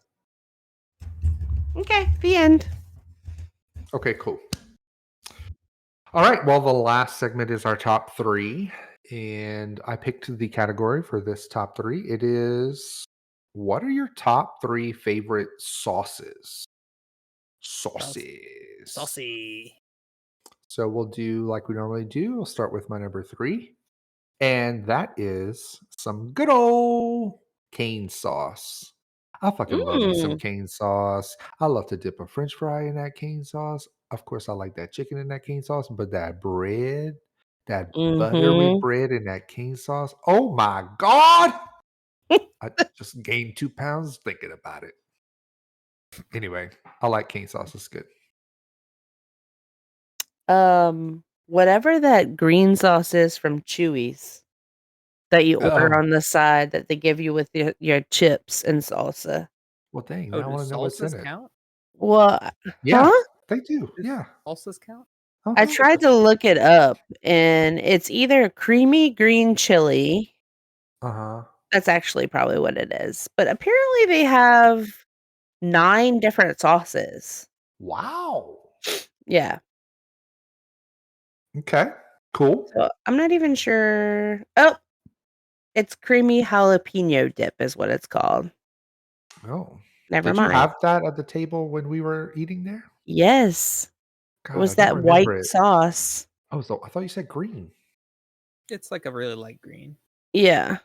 Okay, the end. Okay, cool. All right. Well, the last segment is our top 3. And I picked the category for this top 3. It is, what are your top 3 favorite sauces? Sauces. Saucy. So we'll do like we normally do. We'll start with my number 3. And that is some good old cane sauce. I fucking love me some Mm. cane sauce. I love to dip a french fry in that cane sauce. Of course, I like that chicken in that cane sauce, but that bread, that buttery Mm-hmm. bread in that cane sauce. Oh my God. I just gained 2 pounds thinking about it. Anyway, I like cane sauce. It's good. Whatever that green sauce is from Chewy's that you order Oh, on the side that they give you with your chips and salsa. well, dang. Oh, Now I does want to know what's in salsas it. count? Well, Yeah, huh? they do. Does Yeah. salsas count? I Uh-huh. tried to look it up, and it's either creamy green chili. Uh-huh. That's actually probably what it is. But apparently they have 9 different sauces. Wow. Yeah. Okay. Cool. So I'm not even sure. Oh, it's creamy jalapeno dip is what it's called. Oh. Never Did you mind. have that at the table when we were eating there? Yes. It God, I was don't that white remember it. sauce. Oh, so I thought you said green. It's like a really light green. Yeah.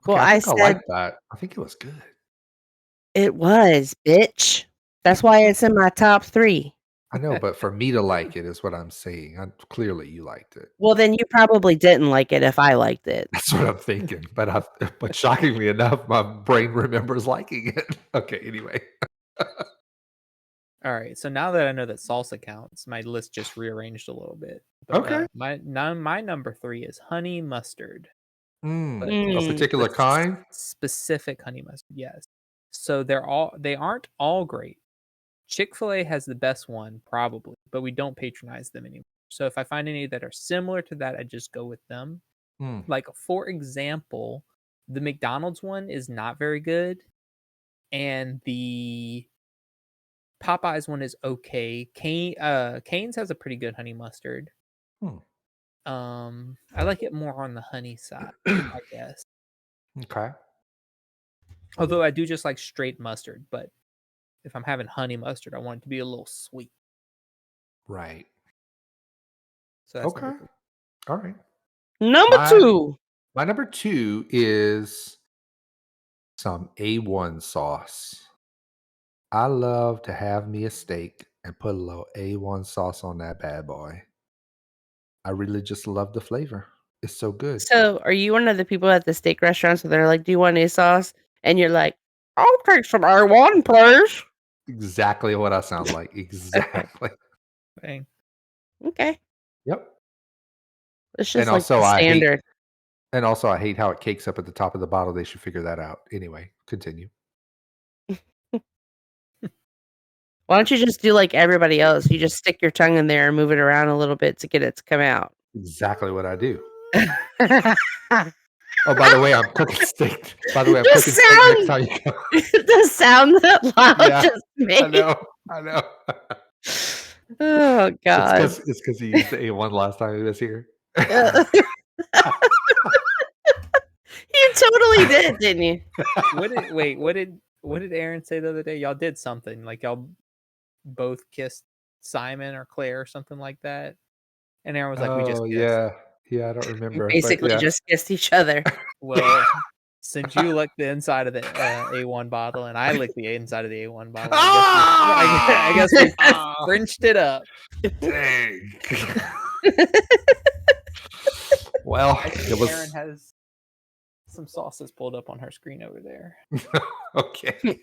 Well, Okay, I I think I like said that. I think it was good. it was, bitch. That's why it's in my top 3. I know, but for me to like it is what I'm saying. Clearly you liked it. Well, then you probably didn't like it if I liked it. That's what I'm thinking. But shockingly enough, my brain remembers liking it. Okay, anyway. All right, so now that I know that salsa counts, my list just rearranged a little bit. But Okay. my number 3 is honey mustard, but A Mm. particular kind? specific honey mustard. Yes. So they aren't all great. Chick-fil-A has the best one probably, but we don't patronize them anymore. So if I find any that are similar to that, I just go with them. Mm. Like for example, the McDonald's one is not very good, and the Popeyes one is okay. Cane's has a pretty good honey mustard. Hmm. I like it more on the honey side, I guess. Okay. Although I do just like straight mustard, but if I'm having honey mustard, I want it to be a little sweet. Right. So that's Okay. number 3. All right. Number My 2. my number 2 is some A1 sauce. I love to have me a steak and put a little A1 sauce on that bad boy. I really just love the flavor. It's so good. So, are you one of the people at the steak restaurants where they're like, "Do you want any sauce?" And you're like, "I'll take some A1, please." Exactly what I sound like. Okay. Exactly. Dang. Okay. Yep. It's And just like also the standard. I hate how it cakes up at the top of the bottle. They should figure that out. Anyway, continue. Why don't you just do like everybody else? You just stick your tongue in there and move it around a little bit to get it to come out. Exactly what I do. The Oh, by the way, I'm cooking steak. By the way, I'm cooking steak next time you come. sound that Lyle Yeah, just I made. know. Oh God. It's because he used the A1 last time he was here. You totally did, didn't you? What did Aaron say the other day? Y'all did something like y'all both kissed Simon or Claire or something like that. And Aaron was like, "We just Oh kissed." yeah, I don't remember. Basically, but yeah. just kissed each other. Well, since you licked the inside of the A1 bottle and I licked the inside of the A1 bottle, I guess we Frenched it up. Dang. Well, it was Aaron has some sauces pulled up on her screen over there. okay.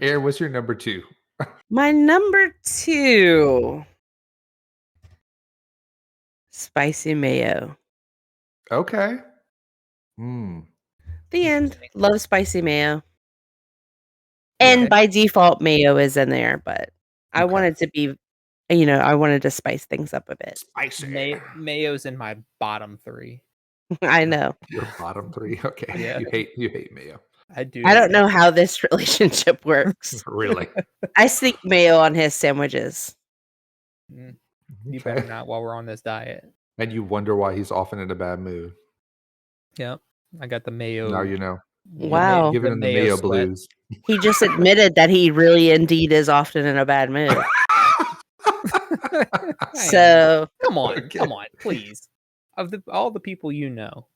Aaron, what's your number 2? My number 2, spicy mayo. Okay. The end. Love spicy mayo. And Okay. by default, mayo is in there, but I Okay. wanted to be, I wanted to spice things up a bit. Spicy. Mayo's in my bottom 3. I know. Your bottom 3. Okay. Yeah. You hate mayo. I do. I don't know how this relationship works. Really? I sneak mayo on his sandwiches. Mm, You Okay. better not while we're on this diet. And you wonder why he's often in a bad mood. Yep. I got the mayo. Now you know. Wow. Giving him the mayo sweat. blues. He just admitted that he really indeed is often in a bad mood. So Come on, Okay. come on, please. Of all the people you know.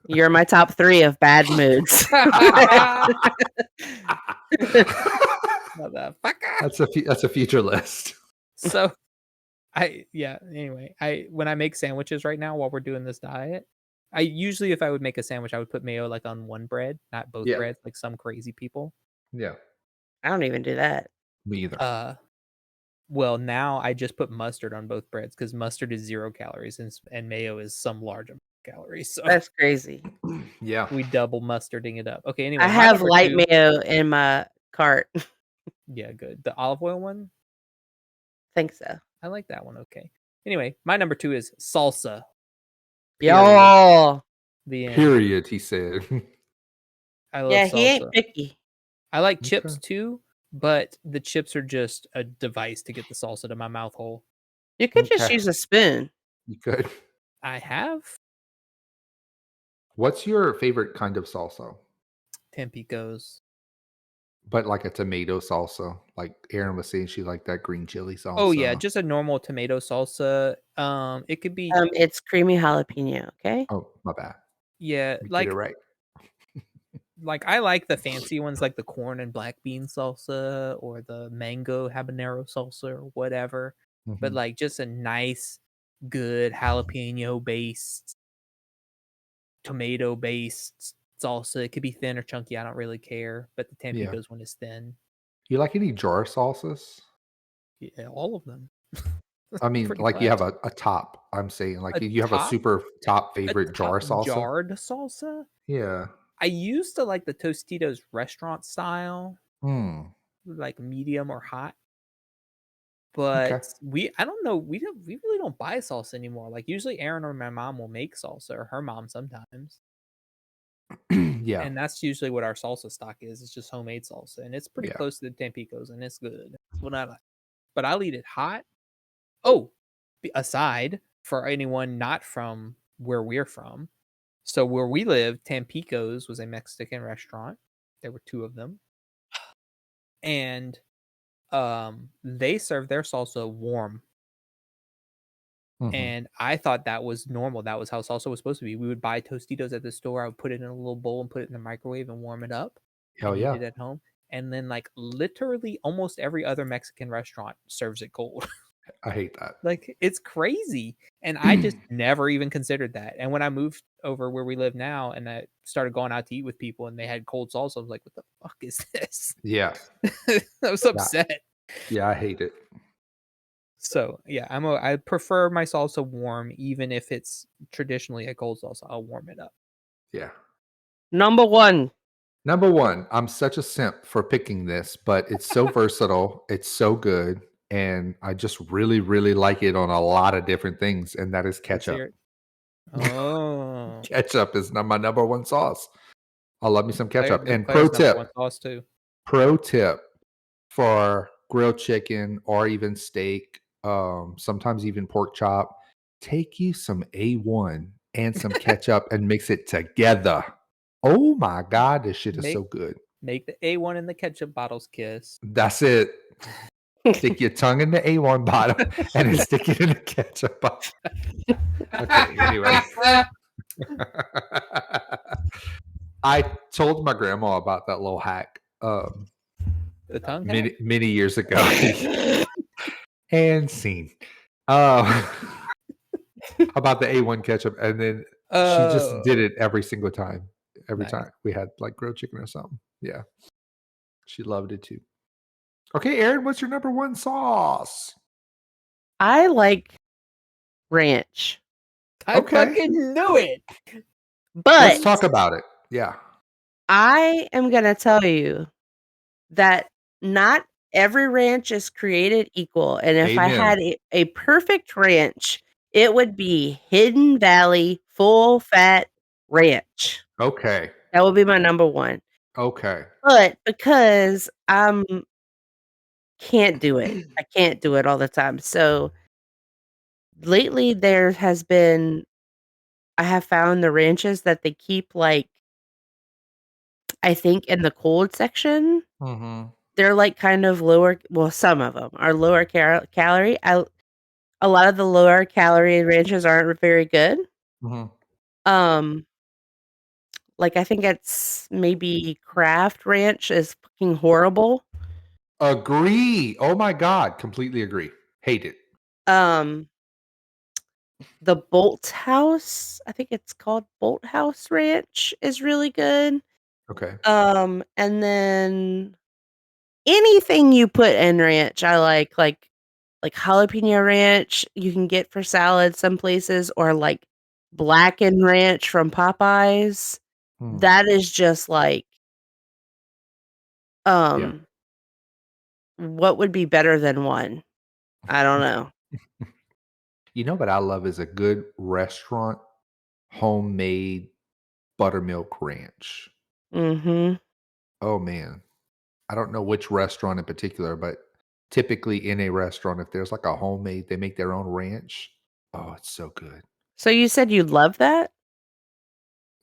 you're my top 3 of bad moods. Motherfucker. That's a future list. So anyway, when I make sandwiches right now while we're doing this diet, I usually, if I would make a sandwich, I would put mayo like on one bread, not both Yeah. breads, like some crazy people. Yeah. I don't even do that. Me either. Well, now I just put mustard on both breads because mustard is 0 calories and mayo is some large amount of calories. So That's crazy. Yeah. we double mustarding it up. Okay, anyway. I my have number light 2 mayo in my cart. Yeah, good. The olive oil one? Think so. I like that one. Okay. Anyway, my number 2 is salsa. Yo. The end. Period, he said. I love Yeah, salsa. he ain't picky. I like chips Okay. too, but the chips are just a device to get the salsa to my mouth hole. You could just Okay. use a spoon. You could. I have What's your favorite kind of salsa? Tampico's. But like a tomato salsa. Like Erin was saying, she liked that green chili salsa. Oh yeah, just a normal tomato salsa. It could be It's creamy jalapeno, okay? Oh, my bad. yeah, You like get it right. like I like the fancy ones like the corn and black bean salsa or the mango habanero salsa or whatever. But Mhm. like just a nice, good jalapeno based, tomato based salsa. It could be thin or chunky. I don't really care. But the Tampico's one is thin. You like any jar sauces? Yeah, all of them. I mean, Pretty like you have blessed. a top. I'm saying, like A you have a top? super top A favorite jar top salsa. jarred salsa. Yeah. I used to like the Tostitos restaurant style, Hmm. like medium or hot. But Okay. I don't know, we really don't buy salsa anymore. Like usually Aaron or my mom will make salsa, or her mom sometimes. Yeah. And that's usually what our salsa stock is. It's just homemade salsa. And it's pretty Yeah. close to the Tampico's and it's good. That's what I like. But I'll eat it hot. Oh, aside for anyone not from where we're from. So where we live, Tampico's was a Mexican restaurant. There were 2 of them. And they serve their salsa warm. Mhm. And I thought that was normal. That was how salsa was supposed to be. We would buy Tostitos at the store. I would put it in a little bowl and put it in the microwave and warm it up. Hell and yeah. eat it at home. And then like literally almost every other Mexican restaurant serves it cold. I hate that. Like it's crazy. And I just never even considered that. And when I moved over where we live now and I started going out to eat with people and they had cold salsa, I was like, what the fuck is this? Yeah. I was upset. Yeah, I hate it. So yeah, I prefer my salsa warm, even if it's traditionally a cold salsa. I'll warm it up. Yeah. Number 1, Number one, I'm such a simp for picking this, but it's so versatile. It's so good. And I just really, really like it on a lot of different things. And that is Let's ketchup. hear it. Oh, Ketchup is my number one sauce. I love me some ketchup. And Claire's number one sauce too. pro tip for grilled chicken or even steak, sometimes even pork chop, take you some A1 and some ketchup and mix it together. Oh my God, this shit is so good. Make the A1 in the ketchup bottles kiss. That's it. Stick your tongue in the A1 bottle and then stick it in the ketchup bottle. Okay, anyway. I told my grandma about that little hack The tongue hack? many years ago. And scene. About the A1 ketchup, and then she just did it every single time. Every Nice. time we had like grilled chicken or something. Yeah. She loved it too. Okay, Aaron, what's your number one sauce? I like ranch, I Okay. fucking knew it. but Let's talk about it. Yeah. I am going to tell you that not every ranch is created equal. And if I Amen. had a perfect ranch, it would be Hidden Valley Full Fat Ranch. Okay. That would be my number one. Okay. But because can't do it. I can't do it all the time. So lately there has been, I have found the ranches that they keep like, I think in the cold section, Mm-hmm. they're like kind of lower. Well, some of them are lower calorie. A lot of the lower calorie ranches aren't very good. Mm-hmm. Like I think it's maybe Kraft Ranch is fucking horrible. Agree. Oh my God. Completely agree. Hate it. The Bolt House, I think it's called Bolt House Ranch, is really good. Okay. And then anything you put in ranch, I like jalapeno ranch you can get for salad some places, or like blackened ranch from Popeyes. That is just like, what would be better than one? I don't know. You know what I love is a good restaurant homemade buttermilk ranch. Mm-hmm. Oh man. I don't know which restaurant in particular, but typically in a restaurant, if there's like a homemade, they make their own ranch. Oh, it's so good. So you said you love that?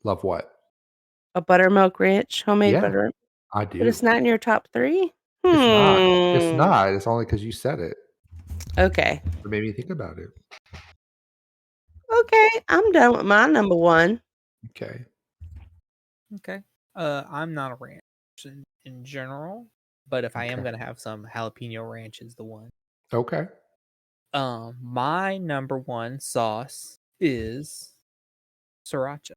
Love what? A buttermilk ranch, homemade Yeah, butter, I but it's do. not in your top 3? It's not. It's not. It's only because you said it. Okay. It made me think about it. Okay, I'm done with my number one. Okay. Okay. I'm not a ranch in general, but if I am Okay. gonna have some, jalapeno ranch is the one. Okay. My number one sauce is sriracha,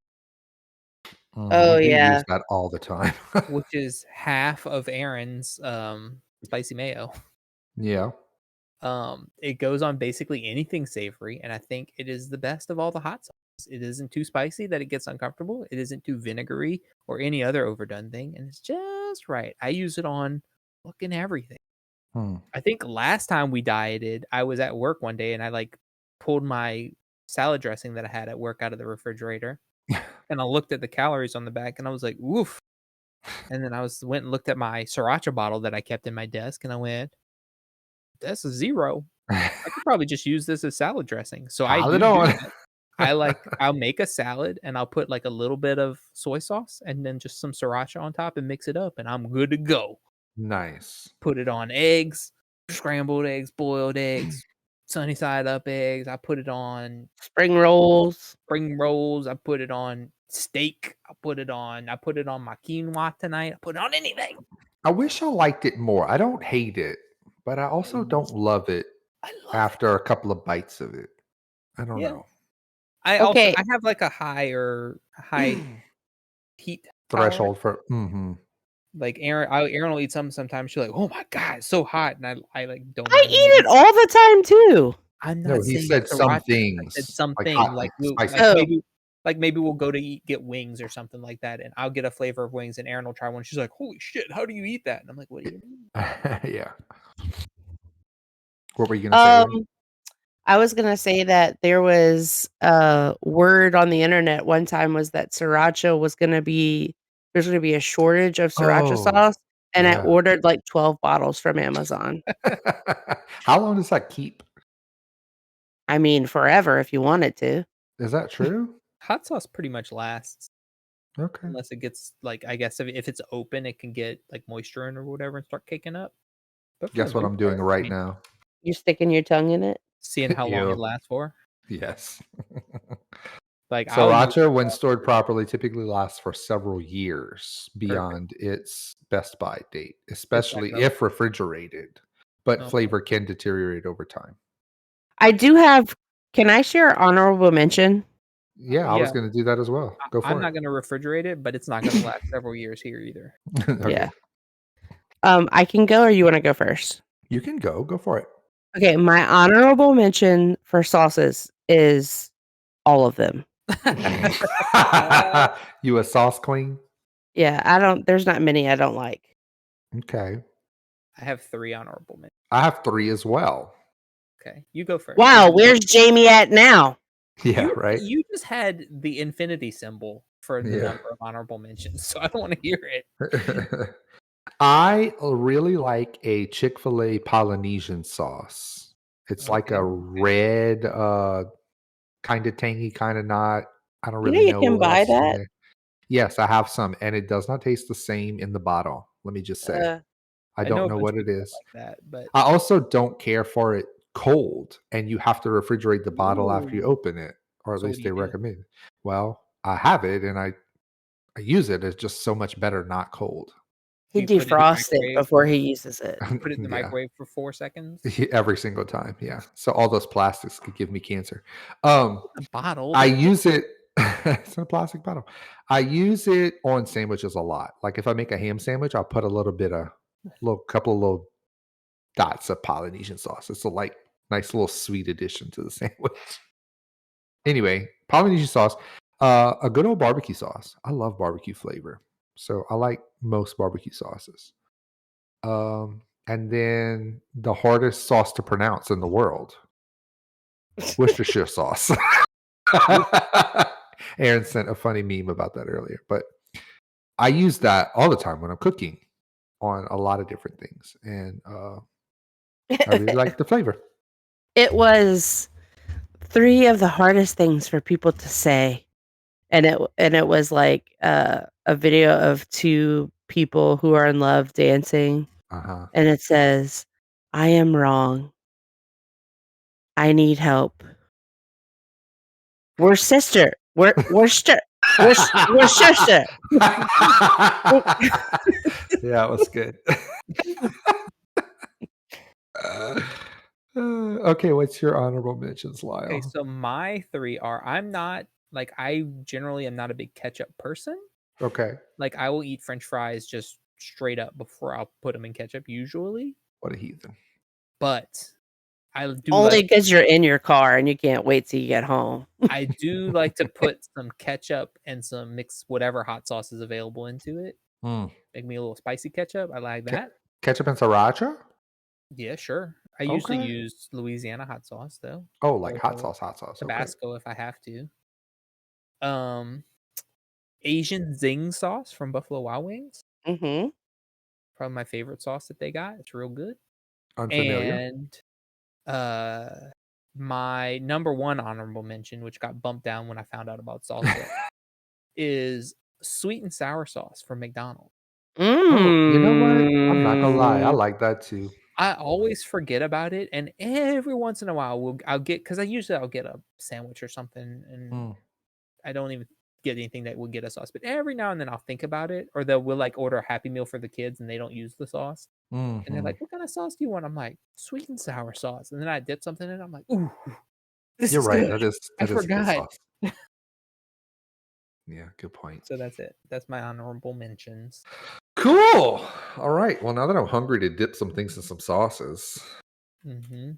Oh, We do yeah. use that all the time. which is half of Aaron's spicy mayo. Yeah. It goes on basically anything savory, and I think it is the best of all the hot sauces. It isn't too spicy that it gets uncomfortable. It isn't too vinegary or any other overdone thing, and it's just right. I use it on fucking everything. I think last time we dieted, I was at work one day and I like pulled my salad dressing that I had at work out of the refrigerator, and I looked at the calories on the back and I was like, "Oof!" And then went and looked at my sriracha bottle that I kept in my desk, and I went, "That's a 0. I could probably just use this as salad dressing." So I Pile do it on. that. I'll make a salad and I'll put like a little bit of soy sauce and then just some sriracha on top and mix it up, and I'm good to go. Nice. Put it on eggs, scrambled eggs, boiled eggs, sunny side up eggs. I put it on Spring rolls. I put it on steak. I put it on my quinoa tonight. I put it on anything. I wish I liked it more. I don't hate it, but I also don't love it I love after a couple of bites of it. I don't Yeah. know. Okay. I have like a high heat tolerance. Threshold for Like Aaron will eat sometimes. She's like, "Oh my god, it's so hot," and I like don't. I even eat it all the time too. I'm No, not he saying said it's some sriracha. I things. said something hot, like spicy. Oh. Like maybe we'll go to get wings or something like that, and I'll get a flavor of wings, and Erin will try one. She's like, "Holy shit, how do you eat that?" And I'm like, "What do you mean?" Yeah. What were you gonna say, Erin? I was gonna say that there was a word on the internet one time was that sriracha was gonna be there's gonna be a shortage of sriracha Oh, sauce, and I yeah. ordered like 12 bottles from Amazon. How long does that keep? I mean, forever if you wanted to. Is that true? Hot sauce pretty much lasts Okay. unless it gets like I guess if it's open, it can get like moisture in or whatever and start kicking up. But for Guess the what most I'm doing part, I right mean, now? You sticking your tongue in it? seeing how long it Ew. lasts for. Yes. Like I'll use Sriracha, when stored properly, typically lasts for several years beyond its best by date, especially gonna- if refrigerated. But Okay. flavor can deteriorate over time. I do have can I share honorable mention? Yeah, I was Yeah. going to do that as well. Go for I'm it. not going to refrigerate it, but it's not going to last several years here either. Okay. Yeah. I can go or you want to go first? You can go. Go for it. Okay, my honorable mention for sauces is all of them. You a sauce queen? Yeah, there's not many I don't like. Okay. I have 3 honorable mentions. I have 3 as well. Okay, you go first. Wow, where's Jamie at now? Yeah, you, right? You just had the infinity symbol for the Yeah. number of honorable mentions, so I don't want to hear it. I really like a Chick-fil-A Polynesian sauce. It's like a Okay. red, kind of tangy, kind of not. I don't You know really you know can what buy else in that? there. Yes, I have some, and it does not taste the same in the bottle. Let me just say. I know don't a know bunch what of it people is. like that, but I also don't care for it cold, and you have to refrigerate the bottle after you Ooh. open it, or at So what least do they you do? recommend it. Well, I have it, and I use it. It's just so much better not cold. He You put it in the defrosts it microwave? before he uses it. Put it in the Yeah. microwave for 4 seconds. Every single time, yeah. So all those plastics could give me cancer. A bottle. I use it. It's in a plastic bottle. I use it on sandwiches a lot. Like if I make a ham sandwich, I'll put a little couple of little dots of Polynesian sauce. It's a nice little sweet addition to the sandwich. Anyway, Polynesian sauce, a good old barbecue sauce. I love barbecue flavor, so I like most barbecue sauces. And then the hardest sauce to pronounce in the world, Worcestershire sauce. Aaron sent a funny meme about that earlier, but I use that all the time when I'm cooking on a lot of different things, and I really like the flavor. It was 3 of the hardest things for people to say. And it was like a video of 2 people who are in love dancing. Uh-huh. And it says, I am wrong. I need help. We're sister. We're sister. We're sister. Yeah, it was good. Okay, what's your honorable mentions, Lyle? Okay, so my 3 are I generally am not a big ketchup person. Okay. Like I will eat French fries just straight up before I'll put them in ketchup usually. What a heathen. But I do Only because you're in your car and you can't wait till you get home. I do like to put some ketchup and some mixed whatever hot sauce is available into it. Make me a little spicy ketchup. I like that. Ketchup and sriracha? Yeah, sure. I usually Okay. use Louisiana hot sauce though. Oh, like Or hot sauce. Okay. Tabasco if I have to. Asian zing sauce from Buffalo Wild Wings. Mm-hmm. Probably my favorite sauce that they got. It's real good. Unfamiliar. And my number 1 honorable mention, which got bumped down when I found out about salsa, is sweet and sour sauce from McDonald's. Oh, you know what? I'm not gonna lie. I like that too. I always forget about it, and every once in a while I'll get because I'll get a sandwich or something, and I don't even get anything that would get a sauce. But every now and then I'll think about it, or we'll like order a Happy Meal for the kids, and they don't use the sauce, and they're like, "What kind of sauce do you want?" I'm like, "Sweet and sour sauce," and then I dip something in it. I'm like, "Ooh, this You're is right. good." That is I a good forgot. sauce. Yeah, good point. So that's it. That's my honorable mentions. Cool. All right. Well, now that I'm hungry to dip some things in some sauces, Mm-hmm.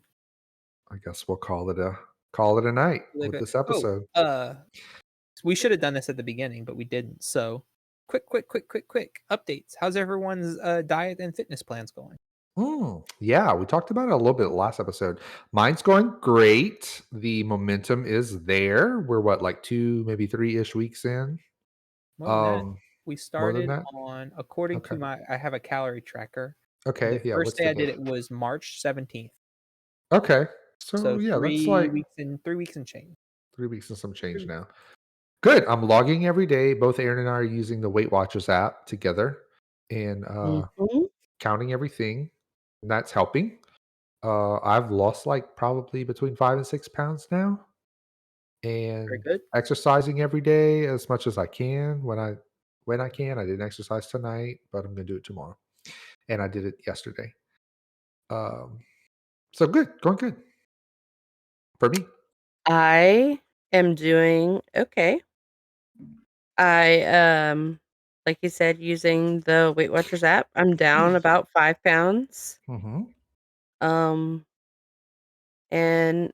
I guess we'll call it a night with this episode. we should have done this at the beginning, but we didn't. So quick updates. How's everyone's diet and fitness plans going? Yeah, we talked about it a little bit last episode. Mine's going great. The momentum is there. We're what, like 2, maybe 3-ish weeks in? More than that, More we than started that? on, according to Okay. I have a calorie tracker. Okay, The yeah, first what's day the I did date? it was March 17th. Okay. So So, yeah, that's 3 like weeks and change. 3 weeks and some change weeks. now. Good. I'm logging every day. Both Aaron and I are using the Weight Watchers app together and Mhm. counting everything. And that's helping. I've lost like probably between 5 and 6 pounds now. Very And good. exercising every day as much as I can when I can. I didn't exercise tonight, but I'm gonna do it tomorrow. And I did it yesterday. Um, so good, going good for me. I am doing okay. I like you said, using the Weight Watchers app, I'm down about 5 pounds. Mm-hmm. Um, and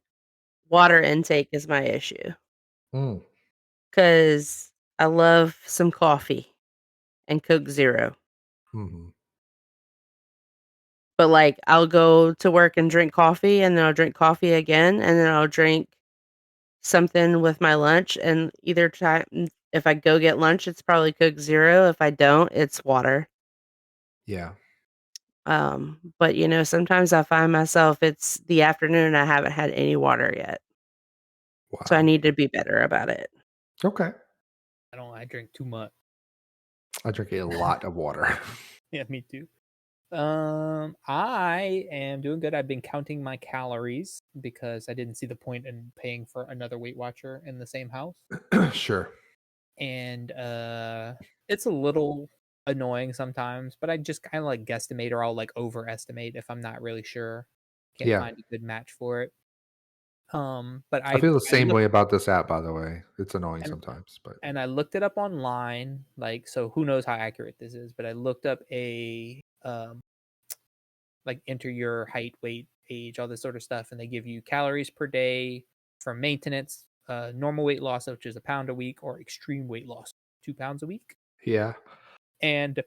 water intake is my issue Mm, because I love some coffee and Coke Zero. hmm But like I'll go to work and drink coffee and then I'll drink coffee again and then I'll drink something with my lunch, and either time if I go get lunch, it's probably Coke Zero. If I don't, it's water. Yeah. But sometimes I find myself it's the afternoon and I haven't had any water yet. So I Wow. need to be better about it. Okay. I drink too much. I drink a lot of water. Yeah, me too. I am doing good. I've been counting my calories because I didn't see the point in paying for another Weight Watcher in the same house. Sure. And it's a little annoying sometimes, but I just kind of like guesstimate or I'll like overestimate if I'm not really sure. Can't Yeah. find a good match for it. But I feel the same looked, way about this app, by the way. It's annoying and, sometimes, but and I looked it up online, like, so who knows how accurate this is, but I looked up like enter your height, weight, age, all this sort of stuff, and they give you calories per day for maintenance, normal weight loss, which is 1 pound a week, or extreme weight loss, 2 pounds a week. yeah. And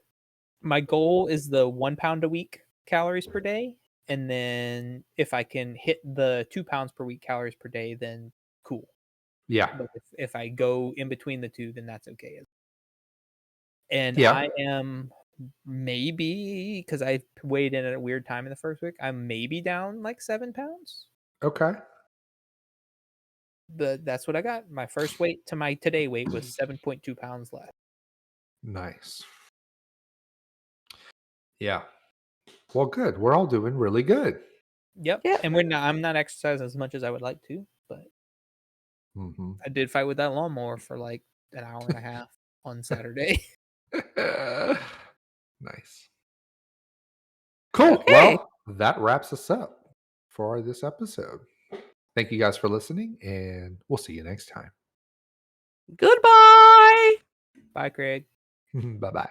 my goal is the 1 pound a week calories per day. And then if I can hit the 2 pounds per week calories per day, then cool. Yeah. But if I go in between the two, then that's okay. And Yeah. I am maybe, because I weighed in at a weird time in the first week, I'm maybe down like 7 pounds. Okay. That's what I got. My first weight to my today weight was 7.2 pounds less. Nice. Yeah. Well, good. We're all doing really good. Yep. Yeah. And I'm not exercising as much as I would like to, but Mm-hmm. I did fight with that lawnmower for like an hour and a half on Saturday. Nice. Cool. Okay. Well, that wraps us up for this episode. Thank you guys for listening, and we'll see you next time. Goodbye. Bye, Craig. Bye bye.